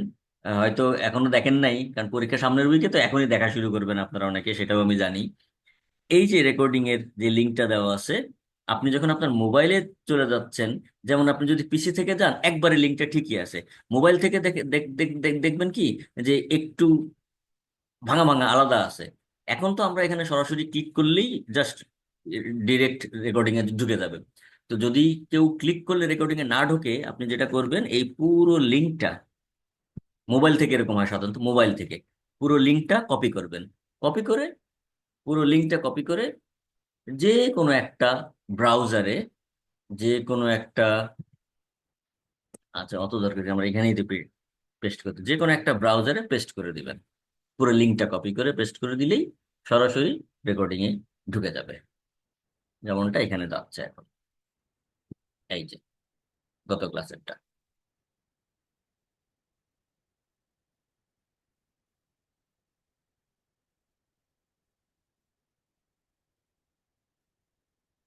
হয়তো এখনো দেখেন নাই, কারণ পরীক্ষা সামনের উইকে, তো এখনই দেখা শুরু করবেন আপনারা অনেকে, সেটাও আমি জানি। এই যে রেকর্ডিং এর যে লিঙ্কটা দেওয়া আছে, আপনি যখন আপনার মোবাইলে চলে যাচ্ছেন, যেমন আপনি যদি পিসি থেকে যান একবারে লিঙ্কটা ঠিকই আছে, মোবাইল থেকে দেখবেন কি যে একটু ভাঙা ভাঙা আলাদা আছে। এখন তো আমরা এখানে সরাসরি ক্লিক করলেই জাস্ট ডিরেক্ট রেকর্ডিং এ ঢুকে যাবে। তো যদি কেউ ক্লিক করলে রেকর্ডিং এ না ঢোকে, আপনি যেটা করবেন, এই পুরো লিঙ্কটা, মোবাইল থেকে এরকম হয় সাধারণত, মোবাইল থেকে পুরো লিঙ্কটা কপি করবেন। কপি করে, পুরো লিঙ্কটা কপি করে যে কোনো একটা ব্রাউজারে, যে কোনো একটা, আচ্ছা অত দরকার নেই, আমরা এখানেই তো পেস্ট করতে, যে কোনো একটা ব্রাউজারে পেস্ট করে দিবেন। পুরো লিঙ্কটা কপি করে পেস্ট করে দিলেই সরাসরি রেকর্ডিং এ ঢুকে যাবে, যেমনটা এখানে যাচ্ছে এখন, এই যে গত ক্লাসেরটা।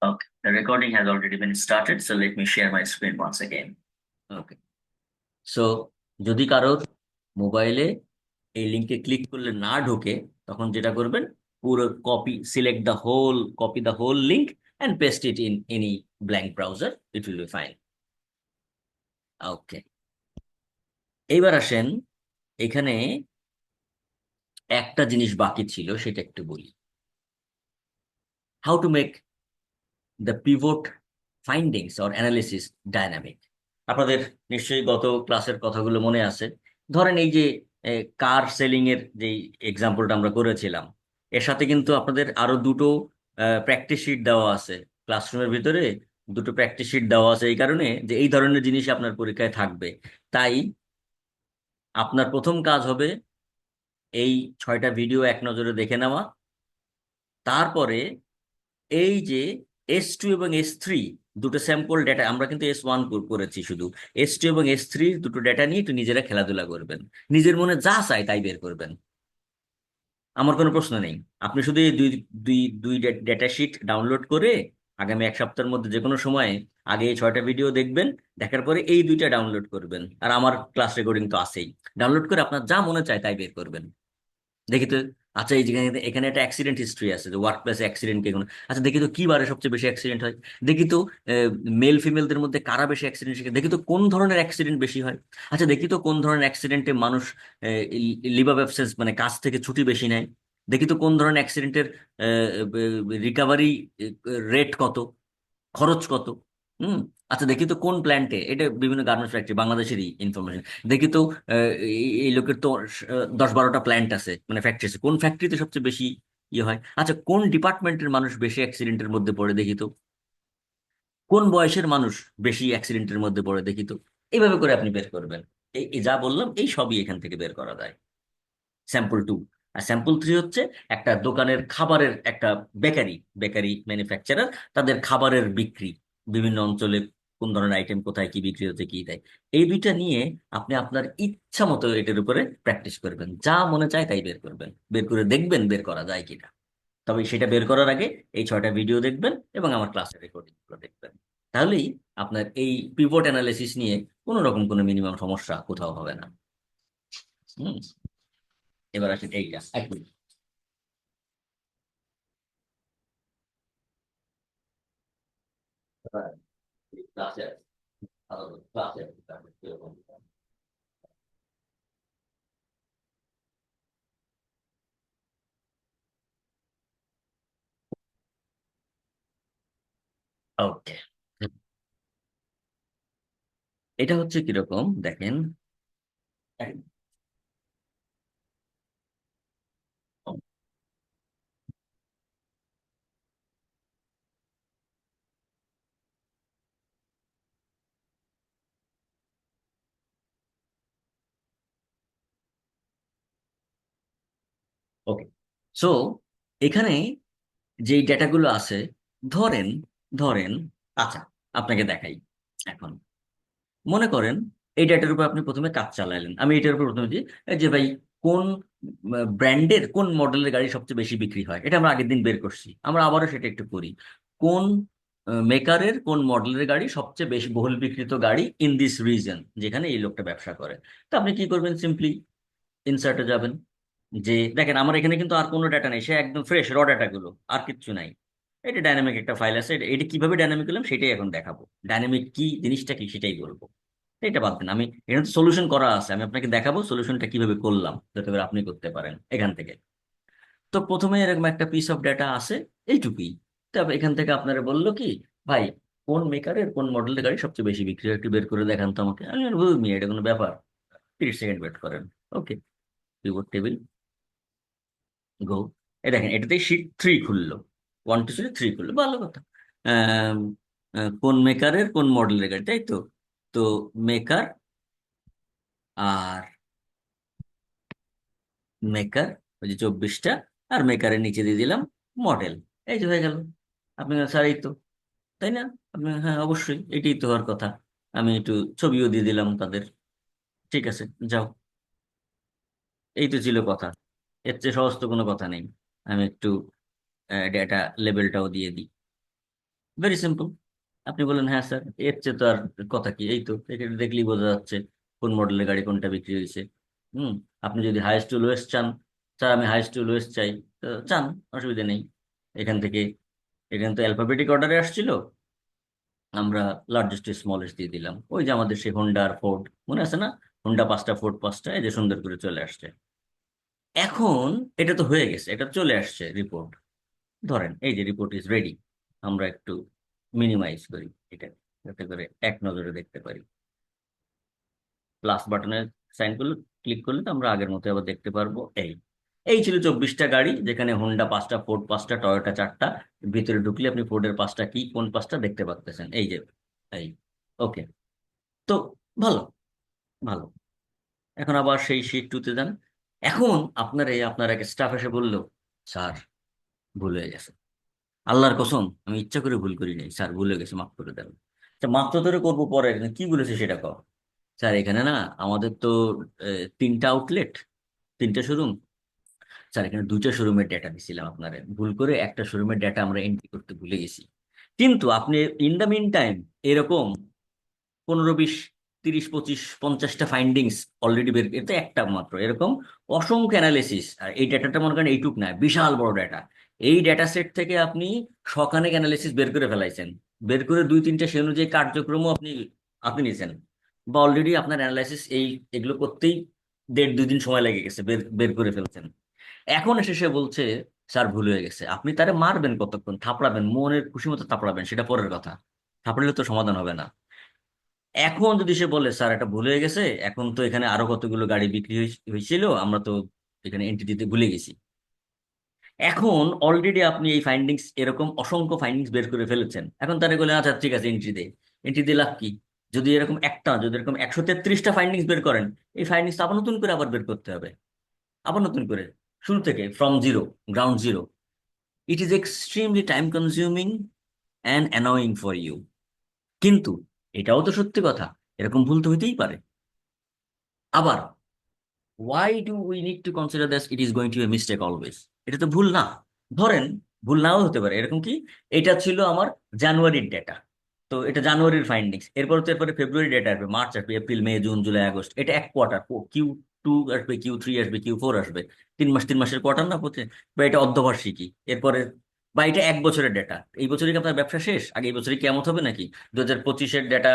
Okay, the recording has already been started, so let me share my screen once again. Okay, so যদি কারোর মোবাইলে এই লিঙ্কে ক্লিক করলে না ঢোকে, তখন যেটা করবেন, পুরো copy, select the whole, copy the whole link and paste it in any blank browser, it will be fine. Okay, এইবার আসেন, এখানে একটা জিনিস বাকি ছিল, সেটা একটু বলি, how to make the pivot findings or analysis dynamic. আপনাদের নিশ্চয়ই গত ক্লাসের কথাগুলো মনে আছে। ধরেন এই যে কার সেলিং এর যে এক্সাম্পলটা আমরা করেছিলাম, এর সাথে কিন্তু আপনাদের আরো দুটো প্র্যাকটিস শিট দেওয়া আছে ক্লাসরুমের ভিতরে। দুটো প্র্যাকটিস শিট দেওয়া আছে এই কারণে যে এই ধরনের জিনিস আপনার পরীক্ষায় থাকবে। তাই আপনার প্রথম কাজ হবে এই 6টা ভিডিও এক নজরে দেখে নেওয়া। তারপরে এই যে S2 এবং S3 দুটো স্যাম্পল ডেটা, আমরা কিন্তু S1 করেছি, শুধু S2 এবং S3 দুটো ডেটা নিয়ে একটু নিজেরা খেলাধুলা করবেন, নিজের মনে যা চায় তাই বের করবেন, আমার কোনো প্রশ্ন নেই। আপনি শুধু এই দুই দুই দুই ডেটা শিট ডাউনলোড করে আগামী 1 সপ্তাহের মধ্যে যে কোনো সময় আগে এই 6টা ভিডিও দেখবেন, দেখার পরে এই 2টা ডাউনলোড করবেন, আর আমার ক্লাস রেকর্ডিং তো আছেই, ডাউনলোড করে আপনার যা মনে চায় তাই বের করবেন। দেখি তো, আচ্ছা এই যেখানে এখানে একটা অ্যাক্সিডেন্ট হিস্ট্রি আছে, যে ওয়ার্ক প্লেসে অ্যাক্সিডেন্ট কে কোনো, আচ্ছা দেখি তো কি বারে সবচেয়ে বেশি অ্যাক্সিডেন্ট হয়, দেখি তো মেল ফিমেলদের মধ্যে কারা বেশি অ্যাক্সিডেন্ট শিখে, দেখি তো কোন ধরনের অ্যাক্সিডেন্ট বেশি হয়, আচ্ছা দেখি তো কোন ধরনের অ্যাক্সিডেন্টে মানুষ লিভ অফ অ্যাবসেন্স মানে কাজ থেকে ছুটি বেশি নেয়, দেখি তো কোন ধরনের অ্যাক্সিডেন্টের রিকাভারি রেট কত, খরচ কত। হুম। আচ্ছা দেখি তো কোন প্ল্যান্টে, এটা বিভিন্ন গার্মেন্টস ফ্যাক্টরি বাংলাদেশেরই ইনফরমেশন। দেখি তো এই লোকের তো 10-12টা প্ল্যান্ট আছে, মানে ফ্যাক্টরি আছে, কোন ফ্যাক্টরিতে সবচেয়ে বেশি ইয়ে হয়। আচ্ছা কোন ডিপার্টমেন্টের মানুষ বেশি অ্যাক্সিডেন্টের মধ্যে পড়ে দেখি তো, কোন বয়সের মানুষ বেশি অ্যাক্সিডেন্টের মধ্যে পড়ে দেখি তো। এইভাবে করে আপনি বের করবেন। এই যা বললাম এই সবই এখান থেকে বের করা যায়। স্যাম্পল 2। আর স্যাম্পল 3 হচ্ছে একটা দোকানের খাবারের একটা বেকারি বেকারি ম্যানুফ্যাকচারার, তাদের খাবারের বিক্রি বিভিন্ন অঞ্চলে কোন ধরনের আইটেম কোথায় কি বিক্রি হচ্ছে কি দেয়। এই দুইটা নিয়ে আপনি আপনার ইচ্ছা মতো এটার উপরে প্র্যাকটিস করবেন, যা মনে চায় তাই বের করবেন, বের করে দেখবেন বের করা যায় কিনা। তবে সেটা বের করার আগে এই 6টা ভিডিও দেখবেন এবং আমার ক্লাসের রেকর্ডিং গুলো দেখবেন। তাহলেই আপনার এই পিভট অ্যানালিসিস নিয়ে কোনো রকম কোনো মিনিমাম সমস্যা কোথাও হবে না। হুম। এবার আসেন এইটা এক মিনিট। ক্লাসে ক্লাসে ওকে। এটা হচ্ছে কিরকম দেখেন। ওকে। সো এখানে যেই ডেটাগুলো আছে, ধরেন ধরেন আচ্ছা আপনাকে দেখাই। এখন মনে করেন এই ডেটার উপর আপনি প্রথমে কাজ চালালেন, আমি এটার উপর প্রথমে দিই এই যে ভাই কোন ব্র্যান্ডের কোন মডেলের গাড়ি সবচেয়ে বেশি বিক্রি হয়, এটা আমরা আগের দিন বের করছি, আমরা আবারও সেটা একটু করি। কোন মেকারের কোন মডেলের গাড়ি সবচেয়ে বেশি বহুল বিক্রিত গাড়ি ইন দিস রিজন, যেখানে এই লোকটা ব্যবসা করে। তো আপনি কি করবেন, সিম্পলি ইনসার্টে যাবেন। যে দেখেন আমার এখানে কিন্তু আর কোনো ডাটা নেই, সে একদম ফ্রেশ র ডাটা গুলো, আর কিচ্ছু নাই। এটা ডাইনামিক একটা ফাইল আছে, এটা কিভাবে ডাইনামিক করলাম সেটাই এখন দেখাবো। ডাইনামিক কি জিনিসটা কি সেটাই বলবো। এটা বাদ দেন, আমি এখানে তো সলিউশন করা আছে, আমি আপনাকে দেখাবো সলিউশনটা কিভাবে করলাম যাতে করে আপনি করতে পারেন এখান থেকে। তো প্রথমে এরকম একটা পিস অফ ডেটা আছে, এইটুকুই। তারপর এখান থেকে আপনারা বললো কি, ভাই কোন মেকারের কোন মডেলের গাড়ি সবচেয়ে বেশি বিক্রি হয় একটু বের করে দেখান তো আমাকে। আমি বুঝিনি এটা কোনো ব্যাপার, 30 সেকেন্ড ওয়েট করেন। ওকে, পিভট টেবিল গো। এই দেখেন এটাতেই শীট 3 খুললো, 1 2 3 খুললো, ভালো কথা। আম, কোন মেকারের কোন মডেলের গাড়ি, তাই তো। তো মেকার আর মেকার, ওই যে 24টা, আর মেকারের নিচে দিয়ে দিলাম মডেল। এই যে হয়ে গেল। আপনি বললেন, স্যার এই তো, তাই না? আপনি হ্যাঁ অবশ্যই এটাই তো হওয়ার কথা। আমি একটু ছবিও দিয়ে দিলাম তাদের। ঠিক আছে, যাও। এই তো ছিল কথা, এর চেয়ে সহজ তো কোনো কথা নেই। আমি একটু ডেটা লেবেলটাও দিয়ে দিই। Very simple. আপনি বলেন হ্যাঁ স্যার এর চেয়ে তো আর কথা কি, এই তো এটা দেখলেই বোঝা যাচ্ছে কোন মডেলের গাড়ি কোনটা বিক্রি হয়েছে। হুম। আপনি যদি হাইয়েস্ট টু লোয়েস্ট চান, স্যার আমি হাইয়েস্ট টু লোয়েস্ট চাই, তো চান, অসুবিধা নেই। এখান থেকে, এখানে তো অ্যালফাবেটিক অর্ডারে আসছিল, আমরা লার্জেস্ট টু স্মলেস্ট দিয়ে দিলাম। ওই যে আমাদের সেই হোন্ডা আর ফোর্ড, মনে আছে না? হোন্ডা 5টা ফোর্ড 5টা, এই যে সুন্দর করে চলে আসছে। এখন এটা তো হয়ে গেছে, এটা চলে আসছে রিপোর্ট। ধরেন এই যে রিপোর্ট ইজ রেডি। আমরা একটু মিনিমাইজ করি এটা, যাতে করে এক নজরে দেখতে পারি। প্লাস বাটনের সাইন করলে, ক্লিক করলে তো আমরা আগের মতো আবার দেখতে পারবো। এই এই ছিল 24টা গাড়ি, যেখানে হোন্ডা 5টা ফোর্ড 5টা টয়োটা 4টা। ভিতরে ঢুকলে আপনি ফোর্ডের 5টা কি কোন 5টা দেখতে পাচ্ছেন, এই যে। এই ওকে। তো ভালো, ভালো। এখন আবার সেই শীট 2-তে যান। এখন আপনার এক স্টাফ এসে বললো, স্যার ভুল হয়ে গেছে, আল্লাহর কসম আমি ইচ্ছা করে ভুল করি নাই স্যার, ভুলে গেছে, মাফ করে দেন। আচ্ছা মাফ তো ধরে করবো পরে, কিন্তু কি বলেছে সেটা কও। স্যার এখানে না আমাদের তো 3টা আউটলেট, 3টে শোরুম। স্যার এখানে 2টা শোরুমের ডেটা দিছিলাম আপনার, ভুল করে একটা শোরুমের ডেটা আমরা এন্ট্রি করতে ভুলে গেছি। কিন্তু আপনি ইন দ্য মিন টাইম এরকম 15 20 30 25 50টা ফাইন্ডিংস অলরেডি বের, এটা একটা মাত্র এরকম অসংখ্য অ্যানালিসিস। আর এই ডেটাটা মনে করেন এইটুক না, বিশাল বড় ডেটা। এই ডেটা সেট থেকে আপনি শখানেক অ্যানালিসিস বের করে ফেলাইছেন, বের করে 2 3টা সে অনুযায়ী কার্যক্রমও আপনি আপনি নিয়েছেন, বা অলরেডি আপনার অ্যানালাইসিস এগুলো করতেই 1.5 2 দিন সময় লেগে গেছে, বের বের করে ফেলছেন। এখন এসে সে বলছে স্যার ভুল হয়ে গেছে। আপনি তারে মারবেন কতক্ষণ, থাপড়াবেন, মনের খুশি মতো থাপড়াবেন, সেটা পরের কথা। থাপড়ালে তো সমাধান হবে না। এখন যদি সে বলে স্যার এটা ভুল হয়ে গেছে, এখন তো এখানে আরো কতগুলো গাড়ি বিক্রি হয়েছিল, আমরা তো এখানে এন্ট্রি দিতে ভুলে গেছি। এখন অলরেডি আপনি এই ফাইন্ডিংস, এরকম অসংখ্য ফাইন্ডিংস বের করে ফেলেছেন, এখন তারা বলে আচ্ছা ঠিক আছে এন্ট্রি দে। এন্ট্রি দিয়ে লাভ কি? যদি এরকম একটা, যদি এরকম 133টা ফাইন্ডিংস বের করেন, এই ফাইন্ডিংস আবার নতুন করে আবার বের করতে হবে, আবার নতুন করে শুরু থেকে, from zero, ground zero. It is extremely time consuming and annoying for you. কিন্তু এটাও তো সত্যি কথা, এরকম ভুল তো হইতেই পারে। আবার why do we need to consider that it is going to be mistake always? এটা তো ভুল না। ধরেন ভুল নাও হতে পারে, এরকম কি, এটা ছিল আমার জানুয়ারির ডেটা, তো এটা জানুয়ারির ফাইন্ডিংস, এরপরে ফেব্রুয়ারি ডেটা আসবে, মার্চ আসবে, এপ্রিল, মে, জুন, জুলাই, আগস্ট, এটা এক কোয়ার্টার, Q2 আসবে, Q3 আসবে, Q4 আসবে, 3 মাস, 3 মাসের কোয়ার্টার না প্রতি, বা এটা অর্ধবার্ষিকী, এরপরে, বা এটা 1 বছরের ডেটা। এই বছরই কি আপনার ব্যবসা শেষ? আগে এই বছরই কেমন হবে নাকি? 2025-এর ডেটা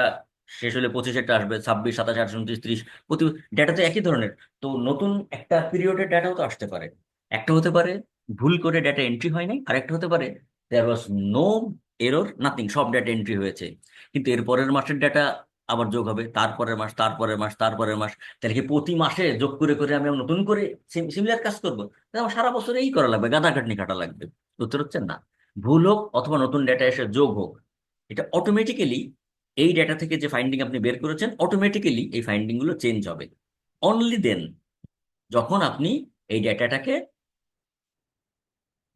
শেষ হলে 25-এরটা আসবে, 26, 27, 28, 29, 30, প্রতি ডেটা তো একই ধরনের। তো নতুন একটা পিরিয়ডের ডাটাও তো আসতে পারে। একটা হতে পারে ভুল করে ডাটা এন্ট্রি হয় নাই, আর একটা হতে পারে দেয়ার ওয়াজ নো এরর, নাথিং, সব ডাটা এন্ট্রি হয়েছে, কিন্তু এর পরের মাসের ডাটা আবার যোগ হবে, তারপরের মাস, তারপরের মাস, তারপরের মাস। তাহলে কি প্রতি মাসে যোগ করে করে আমি আবার নতুন করে সিমিলার কাজ করবো? তাহলে আমার সারা বছর এই করা লাগবে, গাদা খাটনি খাটা লাগবে। উত্তর হচ্ছে না। ভুল হোক অথবা নতুন ডেটা এসে যোগ হোক, এটা অটোমেটিক্যালি, এই ডেটা থেকে যে ফাইন্ডিং আপনি বের করেছেন, অটোমেটিক্যালি এই ফাইন্ডিং গুলো চেঞ্জ হবে। অনলি দেন, যখন আপনি এই ডেটাটাকে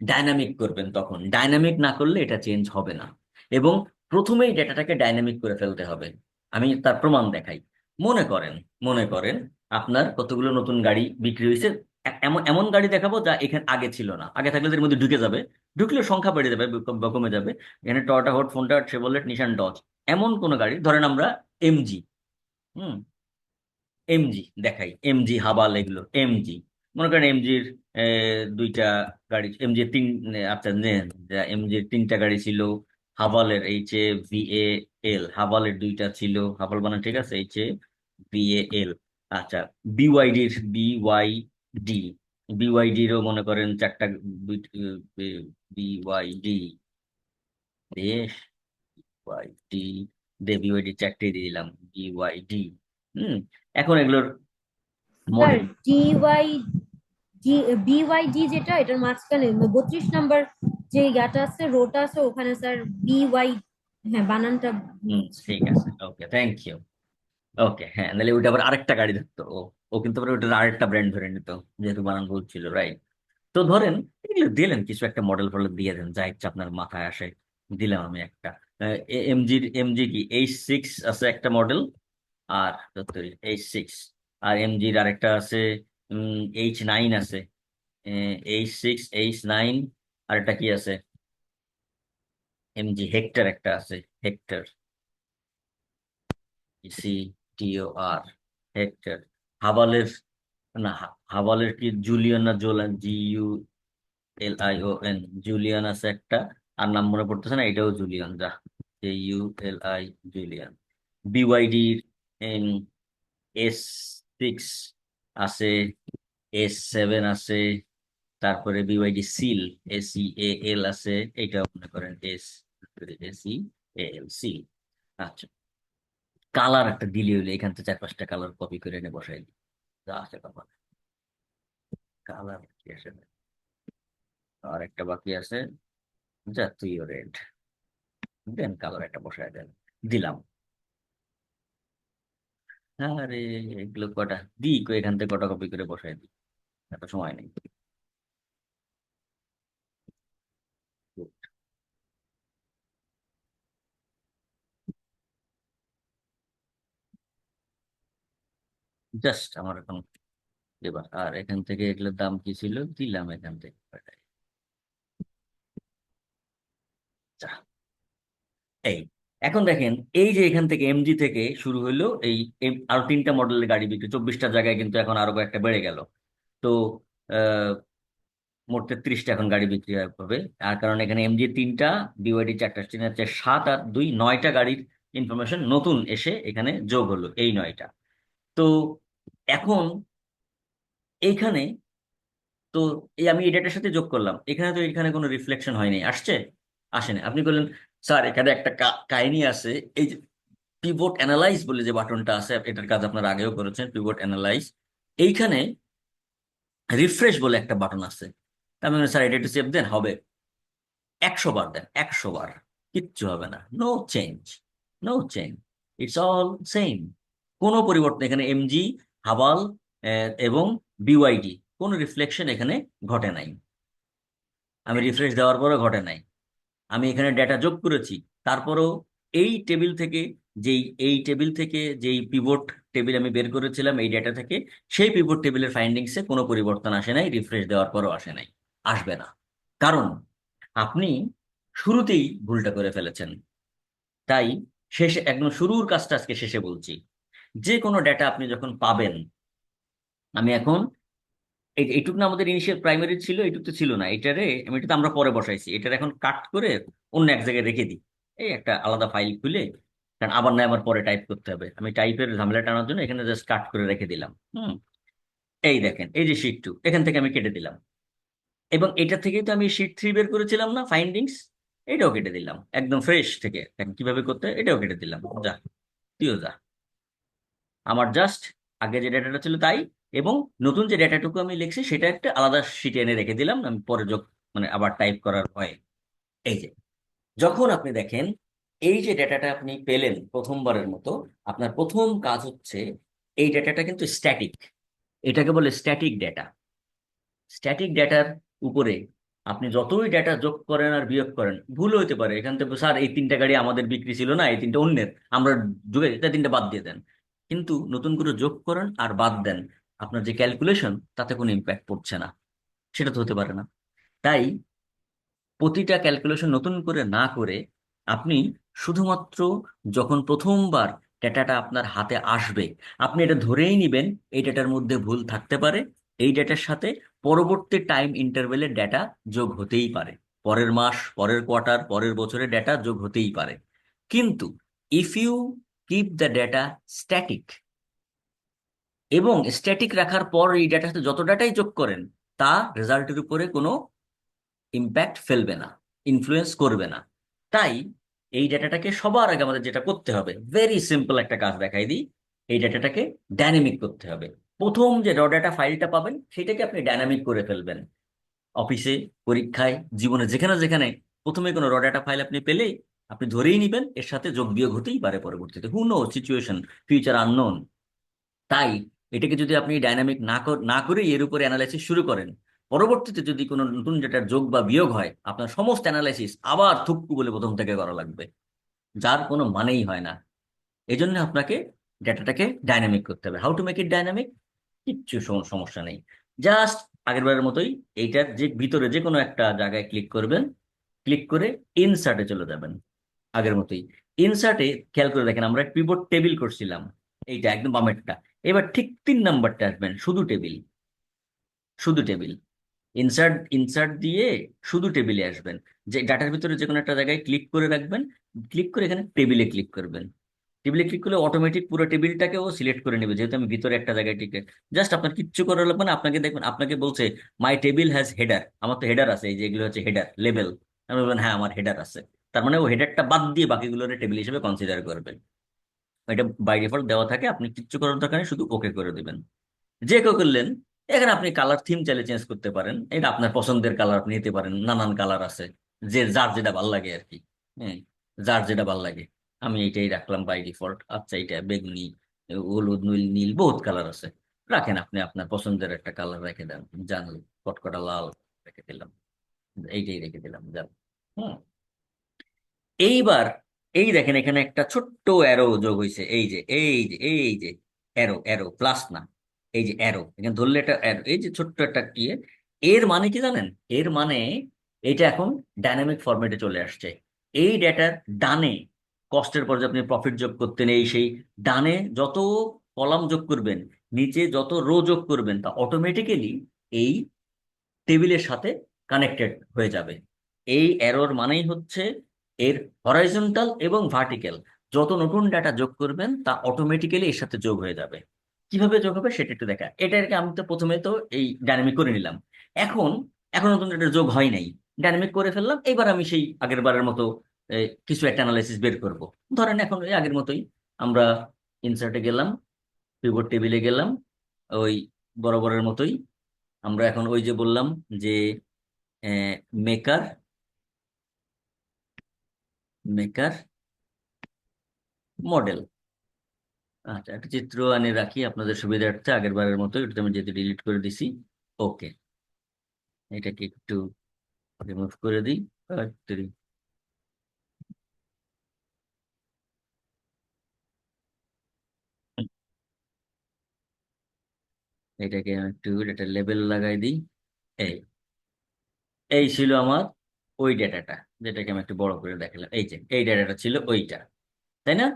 ডাইনামিক করবেন, তখন। ডাইনামিক না করলে এটা চেঞ্জ হবে না। এবং প্রথমেই ডেটাটাকে ডাইনামিক করে ফেলতে হবে। আমি তার প্রমাণ দেখাই। মনে করেন, মনে করেন আপনার কতগুলো নতুন গাড়ি বিক্রি হয়েছে। এমন এমন গাড়ি দেখাবো যা এখানে আগে ছিল না, আগে থাকলে এর মধ্যে ঢুকে যাবে, ঢুকলে সংখ্যা বেড়ে যাবে বা কমে যাবে। এখানে টয়োটা, হোড, ফোনটা, শেভরলেট, নিশান, ডজ, এমন কোন গাড়ি ধরেন আমরা এমজি, হুম, এমজি দেখাই, এমজি, হাবাল, এগুলো এমজি। মনে করেন এমজির দুইটা গাড়ি, এমজির তিন, আচ্ছা নেন, এমজির 3টা গাড়ি ছিল। হাভালের HAVAL, হাভালের 2টা ছিল, হাভাল বানান ঠিক আছে, HAVAL। আচ্ছা, বিওয়াইডি, বিওয়াইডিরও মনে করেন 4টা, বিওয়াইডি, বেশ, বিওয়াইডি, বিওয়াইডি 4টে দিয়ে দিলাম, বিওয়াইডি। হুম, এখন এগুলোর স্যার মডেল। BYD যেটা, এটার মাঝখানে 32 নাম্বার যে ইয়াটা আছে, রোটা আছে, ওখানে স্যার BY, হ্যাঁ বানানটা ভুল হচ্ছে। ঠিক আছে, ওকে, থ্যাংক ইউ। ওকে, হ্যাঁ, নাহলে ওইটা আবার আরেকটা গাড়ি ধরতো ও। ও কিন্তু আবার ওইটার আরেকটা ব্র্যান্ড ধরে নিত, যেহেতু বানান ভুল ছিল, রাইট? তো ধরেন এগুলো দিলেন, কিছু একটা মডেল ফডেল দিয়ে দেন, যা ইচ্ছা আপনার মাথায় আসে। দিলাম আমি একটা এমজি, কি H6 আছে একটা মডেল, আর H6, আর এমজির আরেকটা আছে, H9 আছে, H6, H9, আর একটা কি আছে, এমজি হেক্টর একটা আছে, হেক্টর, CTOR, হেক্টর। হাভালের, না, হাভালের কি জুলিয়ন না জোলান, JULION, জুলিয়ন আছে একটা, আর নাম মনে পড়তেছে না, এটাও জুলিয়ন, যা, JULI, জুলিয়ন। BYD S6 আছে, S7 আছে, তারপরে BYD সিল, SEAL আছে, এইটাও মনে করেন SEAL, সিল। আচ্ছা, কালার একটা দিলি হইলে এখান থেকে 4-5টা কালার কপি করে এনে বসাই দিই, যা আছে কপাল। কালার কি আসে, আর একটা বাকি আছে, যা, তুইও রেড, দেন কালার একটা বসায় দেন, দিলাম। আরে এগুলো কটা দিই কই, এখান থেকে কটা কপি করে বসাই দিই, এত সময় নেই। জাস্ট আমার এখন, এবার আর এখান থেকে এগুলোর দাম কি ছিল, দিলাম এখান থেকে কয়টায়। যা, এই, এখন দেখেন, এই যে এখান থেকে এমজি থেকে শুরু হইলো, আরো 3টা মডেলের গাড়ি বিক্রি, 24টা জায়গায় কিন্তু এখন আরো একটা বেড়ে গেল। তো আহ, মোট 33টা এখন গাড়ি বিক্রি হবে। আর কারণ এখানে এমজি 3টা, বিওয়াইডি 4টা, 3 হচ্ছে 7 আর 2, 9টা গাড়ির ইনফরমেশন নতুন এসে এখানে যোগ হলো, এই 9টা। তো এখন এইখানে, তো এই আমি এই ডেটার সাথে যোগ করলাম, এখানে তো এখানে কোনো রিফ্লেকশন হয়নি, আসছে, আসেনি। আপনি বললেন স্যার এখানে একটা কাহিনী আছে। এই যে পিভট অ্যানালাইজ বলে যে বাটনটা আছে, এটার কাজ আপনারা আগেও করেছেন, পিভট অ্যানালাইজ। এইখানে রিফ্রেশ বলে একটা বাটন আছে। আমি বললাম, স্যার এটা একটু চেপ দেন, হবে। 100 বার দেন, 100 বার, কিচ্ছু হবে না। No change, no change, it's all same. কোনো পরিবর্তন এখানে এমজি, হাবাল এবং বিওয়াইডি কোনো রিফ্লেকশন এখানে ঘটে নাই। আমি রিফ্রেশ দেওয়ার পরও ঘটে নাই। আমি এখানে ডেটা যোগ করেছি, তারপরেও এই টেবিল থেকে যেই পিভট টেবিল আমি বের করেছিলাম এই ডেটা থেকে, সেই পিভট টেবিলের ফাইন্ডিংসে কোনো পরিবর্তন আসে নাই, রিফ্রেশ দেওয়ার পরও আসে নাই, আসবে না। কারণ আপনি শুরুতেই ভুলটা করে ফেলেছেন। তাই শেষে, একদম শুরুর কাজটা আজকে শেষে বলছি। যে কোনো ডেটা আপনি যখন পাবেন, আমি এখন এইটুক না আমাদের ইনিশিয়াল প্রাইমারি ছিল, এইটুক তো ছিল না, এটাতে আমরা পরে বসাইছি। এটার এখন কাট করে অন্য এক জায়গায় রেখে দিই, এই একটা আলাদা ফাইল খুলে। কারণ আবার না আমার পরে টাইপ করতে হবে, আমি টাইপের ঝামেলা টানার জন্য এখানে জাস্ট কাট করে রেখে দিলাম। এই দেখেন, এই যে শীট 2, এখান থেকে আমি কেটে দিলাম। এবং এটা থেকেই তো আমি শীট 3 বের করেছিলাম না, ফাইন্ডিংস। এটাও কেটে দিলাম একদম ফ্রেশ থেকে। এখন কিভাবে করতে হয় এটাও কেটে দিলাম। যা, তুইও যা। আমার জাস্ট আগে যে ডেটাটা ছিল তাই, এবং নতুন যে ডেটাটুকু আমি লিখছি সেটা একটা আলাদা শিটে এনে রেখে দিলাম, আমি পরে যোগ, মানে আবার টাইপ করার ভয়ে। এই যে, যখন আপনি দেখেন এই যে ডেটাটা আপনি পেলেন প্রথমবারের মতো, আপনার প্রথম কাজ হচ্ছে, এই ডেটাটা কিন্তু স্ট্যাটিক, এটাকে বলে স্ট্যাটিক ডেটা। স্ট্যাটিক ডেটার উপরে আপনি যতই ডেটা যোগ করেন আর বিয়োগ করেন, ভুল হইতে পারে। এখান থেকে, স্যার এই 3টা গাড়ি আমাদের বিক্রি ছিল না, এই 3টা অন্যের, আমরা যোগে এটা 3টা বাদ দিয়ে দেন। কিন্তু নতুন করে যোগ করেন আর বাদ দেন, আপনার যে ক্যালকুলেশন তাতে কোনো ইম্প্যাক্ট পড়ছে না, সেটা তো হতে পারে না। তাই প্রতিটা ক্যালকুলেশন নতুন করে না করে, আপনি শুধুমাত্র যখন প্রথমবার ডেটাটা আপনার হাতে আসবে, আপনি এটা ধরেই নিবেন এই ডেটার মধ্যে ভুল থাকতে পারে, এই ডেটার সাথে পরবর্তী টাইম ইন্টারভেলের ডেটা যোগ হতেই পারে, পরের মাস, পরের কোয়ার্টার, পরের বছরের ডেটা যোগ হতেই পারে। কিন্তু if you keep the data static, এবং স্ট্যাটিক রাখার পর এই ডেটার সাথে যত ডেটাই যোগ করেন, তা রেজাল্টের উপরে কোনো ইম্প্যাক্ট ফেলবে না, ইনফ্লুয়েন্স করবে না। তাই এই ডেটাটাকে সবার আগে আমাদের যেটা করতে হবে, ভেরি সিম্পল একটা কাজ দেখাই দিই, এই ডেটাটাকে ডাইনামিক করতে হবে। প্রথম যে র ডেটা ফাইলটা পাবেন সেটাকে আপনি ডাইনামিক করে ফেলবেন। অফিসে, পরীক্ষায়, জীবনে যেখানে যেখানে প্রথমে কোনো র ডেটা ফাইল আপনি পেলেই আপনি ধরেই নিবেন এর সাথে যোগ বিয়োগ হতেই পারে পরবর্তীতে, হু নো সিচুয়েশন, ফিউচার আননোন। তাই এটাকে যদি আপনি ডাইনামিক না করে এর উপরে অ্যানালাইসিস শুরু করেন, পরবর্তীতে যদি কোনো নতুন ডেটার যোগ বা বিয়োগ হয়, আপনার সমস্ত অ্যানালাইসিস আবার থুক্কু বলে প্রথম থেকে করা লাগবে, যার কোনো মানেই হয় না। এই জন্য আপনাকে ডেটাটাকে ডাইনামিক করতে হবে। How to make it dynamic? কিচ্ছু সমস্যা নেই। জাস্ট আগের বারের মতোই এইটার যে ভিতরে যে কোনো একটা জায়গায় ক্লিক করবেন, ক্লিক করে ইনসার্টে চলে যাবেন। আগের মতোই ইনসার্টে খেয়াল করে দেখেন, আমরা পিভট টেবিল করছিলাম, এইটা একদম বামেরটা। এবার ঠিক 3 নাম্বারটা আসবেন, শুধু টেবিল, শুধু টেবিল। ইনসার্ট ইনসার্ট দিয়ে শুধু টেবিলে আসবেন, যে ডাটার ভিতরে যে কোনো একটা জায়গায় ক্লিক করে রাখবেন, ক্লিক করে এখানে টেবিলে ক্লিক করবেন। টেবিলে ক্লিক করলে অটোমেটিক পুরো টেবিলটাকে ও সিলেক্ট করে নেবে, যেহেতু আমি ভিতরে একটা জায়গায় টিকে। জাস্ট আপনার কিচ্ছু করা লাগবে না। আপনাকে দেখবেন, আপনাকে বলছে মাই টেবিল হ্যাজ হেডার, আমার তো হেডার আছে, এই যে এগুলো হচ্ছে হেডার লেবেল। আমি বলবেন হ্যাঁ আমার হেডার আছে, তার মানে ও হেডারটা বাদ দিয়ে বাকিগুলোর টেবিল হিসেবে কনসিডার করবে। এটা বাই ডিফল্ট দেওয়া থাকে, আপনি কিচ্ছু করার দরকার নেই, শুধু ওকে করে দিবেন। যে কেউ করলেন। এখানে আপনি কালার থিম চাইলে চেঞ্জ করতে পারেন, এটা আপনার পছন্দের কালার আপনি নিতে পারেন, নানান কালার আছে, যে যার যেটা ভাল লাগে আর কি। হ্যাঁ, যার যেটা ভাল লাগে। আমি এইটাই রাখলাম বাই ডিফল্ট। আচ্ছা, এটা বেগুনি, হলুদ, নীল, নীল বহুত কালার আছে, রাখেন আপনি আপনার পছন্দের একটা কালার রেখে দেন। জানল কটকটা লাল রেখে দিলাম, এইটাই রেখে দিলাম, যান। হুম। এইবার এই দেখেন এখানে একটা ছোট্ট অ্যারো যোগ হয়েছে, এই যে অ্যারো, অ্যারো প্লাস না, এই যে অ্যারো এখানে ধরলে একটা অ্যারো, এই যে ছোট্ট একটা ইয়ে। এর মানে কি জানেন? এর মানে এটা এখন ডাইনামিক ফরম্যাটে চলে আসছে। এই ডেটার ডানে কষ্টের পর যে আপনি প্রফিট যোগ করতেন, এই সেই ডানে যত কলাম যোগ করবেন, নিচে যত রো যোগ করবেন, তা অটোমেটিক্যালি এই টেবিলের সাথে কানেক্টেড হয়ে যাবে। এই অ্যারোর মানেই হচ্ছে এর হরাইজন্টাল এবং ভার্টিক্যাল যত নতুন ডাটা যোগ করবেন তা অটোমেটিক্যালি এর সাথে যোগ হয়ে যাবে। কিভাবে যোগ হবে সেটা একটু দেখা। এটাকে আমি তো প্রথমে তো এই ডাইনামিক করে নিলাম। এখন এখন নতুন ডাটা যোগ হয় নাই, ডাইনামিক করে ফেললাম। এবার আমি সেই আগের বারের মতো কিছু একটা অ্যানালাইসিস বের করব। ধরেন এখন ওই আগের মতোই আমরা ইনসার্টে গেলাম, পিভট টেবিলে গেলাম, ওই বরাবরের মতোই আমরা এখন ওই যে বললাম যে মেকার মেকার মডেল। আচ্ছা, একটা চিত্র আনে রাখি আপনাদের সুবিধার্থে, আগের বারের মতো এটা আমি যেহেতু ডিলিট করে দিছি। ওকে, এটাকে একটু রিমুভ করে দিই। তাড়াতাড়ি। এটাকে আমি একটু একটা লেবেল লাগাই দিই। এই এই ছিল আমার ওই ডেটাটা, যেটাকে আমি একটু বড় করে দেখালাম। এই যে এই ডেটাটা ছিল ওইটা, তাই না?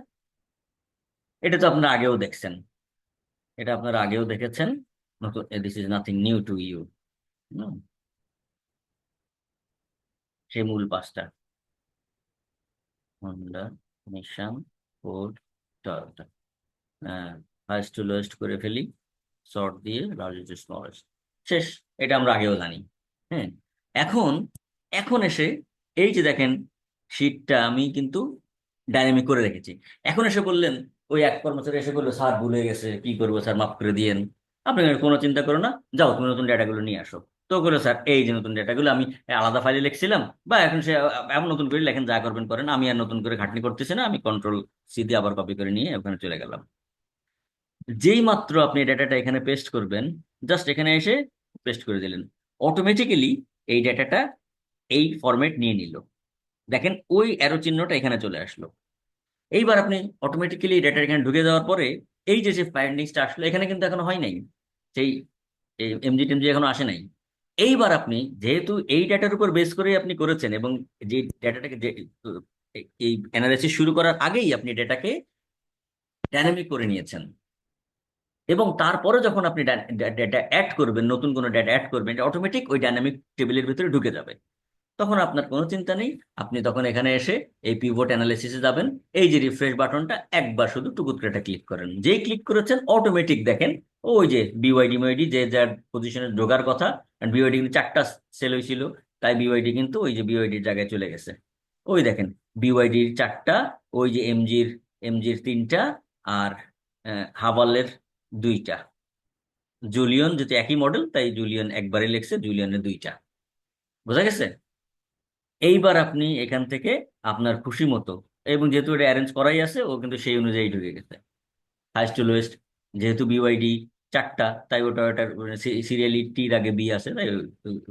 এটা তো আপনারা আগেও দেখছেন, এটা আপনারা আগেও দেখেছেন। নতুন, this is nothing new to you. সেই মূল পাঁচটা, Honda, Nissan, Ford, Toyota. Highest to lowest করে ফেলি, সর্ট দিয়ে লার্জেস্ট টু স্মলেস্ট। শেষ। এটা আমরা আগেও জানি। হ্যাঁ, এখন এখন এসে এই যে দেখেন শীটটা আমি কিন্তু ডাইনামিক করে রেখেছি। এখন এসে বললেন, ওই এক কর্মচারী এসে বললো, স্যার ভুলে গেছে, কি করবো স্যার, মাফ করে দিয়েন। আপনি কোনো চিন্তা করো না, যাও তুমি নতুন ডেটাগুলো নিয়ে আসো। তো করো স্যার, এই যে নতুন ডেটাগুলো আমি আলাদা ফাইলে লিখছিলাম, বা এখন সে এমন নতুন করে লেখেন, যা করবেন করেন, আমি আর নতুন করে খাটনি করতেছি না, আমি কন্ট্রোল সি দিয়ে আবার কপি করে নিয়ে ওখানে চলে গেলাম। যেই মাত্র আপনি ডেটাটা এখানে পেস্ট করবেন, জাস্ট এখানে এসে পেস্ট করে দিলেন, অটোমেটিক্যালি এই ডেটাটা এই ফরম্যাট নিয়ে নিল। দেখেন ওই অ্যারো চিহ্নটা এখানে চলে আসলো। এইবার আপনি অটোমেটিক্যালি ডেটা এখানে ঢুকে যাওয়ার পরে এই যে যে ফাইন্ডিংসটা আসলো, এখানে কিন্তু এখনো হয় নাই, সেই এমজি টেমজি এখনো আসে নাই। এইবার আপনি যেহেতু এই ডেটার উপর বেস করে আপনি করেছেন, এবং যে ডেটাটাকে যে এই অ্যানালাইসিস শুরু করার আগেই আপনি ডেটাকে ডাইনামিক করে নিয়েছেন, এবং তারপরে যখন আপনি ডেটা অ্যাড করবেন, নতুন কোনো ডেটা অ্যাড করবেন, অটোমেটিক ওই ডাইনামিক টেবিলের ভিতরে ঢুকে যাবে। তখন আপনার কোনো চিন্তা নেই। আপনি তখন এখানে এসে এই পিভট অ্যানালিসিসে যাবেন, এই যে রিফ্রেশ বাটনটা একবার শুধু টুকুর করে একটা ক্লিক করেন, যেই ক্লিক করেছেন অটোমেটিক দেখেন ওই যে বিওয়াইডি মিওয়াইডি যে যার পজিশনে ঢোকার কথা, বিওয়াইডি কিন্তু 4টা সেল হয়েছিল, তাই বিওয়াইডি কিন্তু ওই যে বিওয়াইডির জায়গায় চলে গেছে। ওই দেখেন বিওয়াইডির 4টা, ওই যে এমজির 3টা, আর হাভালের 2টা। জুলিয়ন যেহেতু একই মডেল, তাই জুলিয়ন একবারই লেখছে, জুলিয়নের 2টা। বোঝা গেছে? এইবার আপনি এখান থেকে আপনার খুশি মতো, এবং যেহেতু এটা অ্যারেঞ্জ করাই আছে, ও কিন্তু সেই অনুযায়ী ঢুকে গেছে। হাইস্ট টু লোয়েস্ট, যেহেতু বিওয়াইডি 4টা, তাই ওটার সিরিয়ালিটির আগে বি আছে, তাই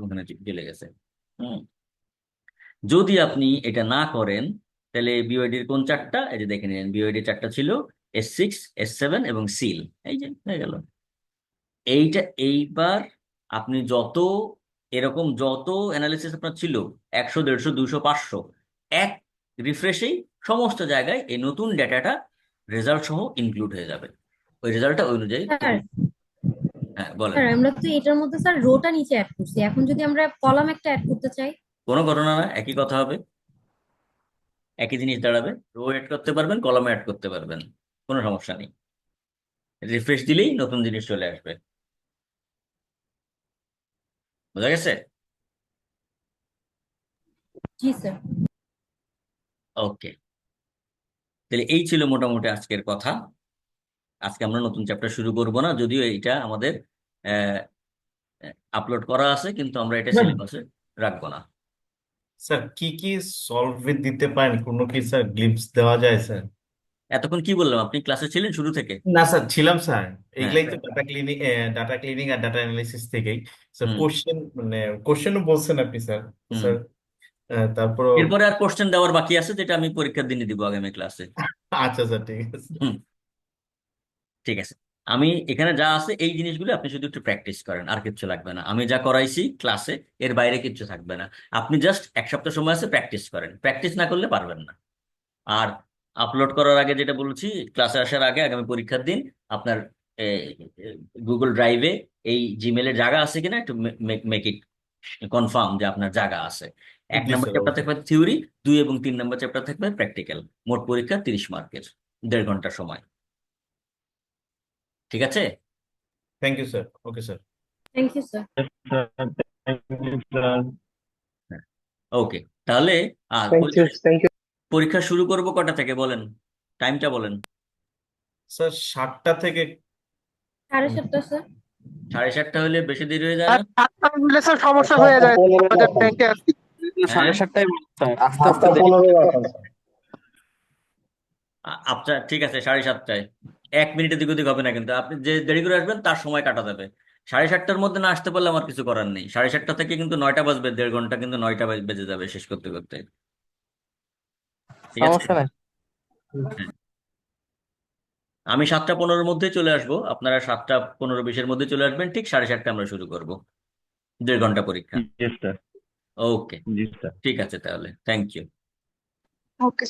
ওখানে চলে গেছে। হুম। যদি আপনি এটা না করেন, তাহলে বিওয়াইডির কোন 4টা, এই যে দেখে নিন, বিওয়াইডি 4টা ছিল, S6, S7 এবং সিল। এই যে হয়ে গেল এইটা। এইবার আপনি এরকম যত অ্যানালিসিস আপনার ছিল, 100, 150, 200, 500, এক রিফ্রেশেই সমস্ত জায়গায় এই নতুন ডেটাটা রেজাল্ট সহ ইনক্লুড হয়ে যাবে। ওই রেজাল্টটা ওই অনুযায়ী স্যার, তখন। হ্যাঁ, বলেন। স্যার আমরা তো এটার মধ্যে স্যার রোটা নিচে অ্যাড করছি, এখন যদি আমরা কলাম একটা অ্যাড করতে চাই। কোনো ঘটনা না, একই কথা হবে, একই জিনিস দাঁড়াবে। রো অ্যাড করতে পারবেন, কলামে অ্যাড করতে পারবেন, কোনো সমস্যা নেই। রিফ্রেশ দিলেই নতুন জিনিস চলে আসবে। বোঝা গেছে? জি স্যার। ওকে, তাহলে এই ছিল মোটামুটি আজকের কথা। আজকে আমরা নতুন চ্যাপ্টার শুরু করব না, যদিও এটা আমাদের আপলোড করা আছে, কিন্তু আমরা এটা স্যার, সিলেবাসে রাখবো না। স্যার কি কি সলভে দিতে পারেন, কোনো কি স্যার গ্লিপস দেওয়া যায় স্যার? এতক্ষণ কি বললাম, আপনি ক্লাসে ছিলেন শুরু থেকে? না স্যার, ছিলাম স্যার। হ্যাঁ। এগুলাই তো ডাটা ক্লিনিং আর ডাটা অ্যানালিসিস থেকেই স্যার। হুম। কোশ্চেন মানে কোশ্চেনও বলছেন আপনি স্যার। তো হুম। স্যার তারপর এরপরে আর কোশ্চেন দেওয়ার বাকি আছে, যেটা আমি পরীক্ষার দিনে দিব আগামী ক্লাসে। আচ্ছা স্যার, ঠিক আছে। হুম। ঠিক আছে। আমি এখানে যা আছে এই জিনিসগুলো আপনি শুধু একটু প্র্যাকটিস করেন, আর কিচ্ছু লাগবে না। আমি যা করাইছি ক্লাসে, এর বাইরে কিচ্ছু থাকবে না। আপনি জাস্ট 1 সপ্তাহ সময় আছে, প্র্যাকটিস করেন। প্র্যাকটিস না করলে পারবেন না। আর আপলোড করার আগে যেটা বলেছি, ক্লাসে আসার আগে আগামী পরীক্ষার দিন আপনার গুগল ড্রাইভে এই জিমেলের জায়গা আছে কিনা একটু মেক ইট কনফার্ম যে আপনার জায়গা আছে। এক জি নম্বর স্যার, চ্যাপ্টার অবশ্যই। থাকবে থিওরি, 2 এবং 3 নম্বর চ্যাপ্টার থাকবে প্র্যাকটিক্যাল। মোট পরীক্ষা 30 মার্কের, 1.5 ঘন্টার সময়। ঠিক আছে? Thank you sir. Okay sir. Thank you sir. Okay, তাহলে আর Thank you. পরীক্ষা Thank you. পরীক্ষা শুরু করব কটা থেকে বলেন, টাইমটা বলেন। স্যার 7টা থেকে 7:30 স্যার। 7:30 হলে বেশি দেরি হয়ে যায় আর না? আটটা মিলে স্যার সমস্যা হয়ে যায়, 7:15 আমাদের রাখুন ব্যাংকে আর কি। হ্যাঁ 7:30টাই স্যার, আস্তে আস্তে দেরি 7:15 রাখুন স্যার। আচ্ছা ঠিক আছে, 7:30টায় 1 মিনিটের দিক ওদিক হবে না, কিন্তু আপনি যে দেরি করে আসবেন তার সময় কাটা যাবে। 7:30টার মধ্যে না আসতে পারলে আমার কিছু করার নেই। 7:30 থেকে কিন্তু 9টা বাজবে, 1.5 ঘন্টা কিন্তু 9টা বেজে যাবে শেষ করতে করতে। ঠিক আছে। সমস্যা নাই। হ্যাঁ, আমি 7:15-র মধ্যে চলে আসবো, আপনারা 7:15-20-এর মধ্যে চলে আসবেন, ঠিক 7:30টায় আমরা শুরু করব, 1.5 ঘন্টা পরীক্ষা। জি স্যার। ওকে, জি স্যার। ঠিক আছে তাহলে, থ্যাংক ইউ। ওকে।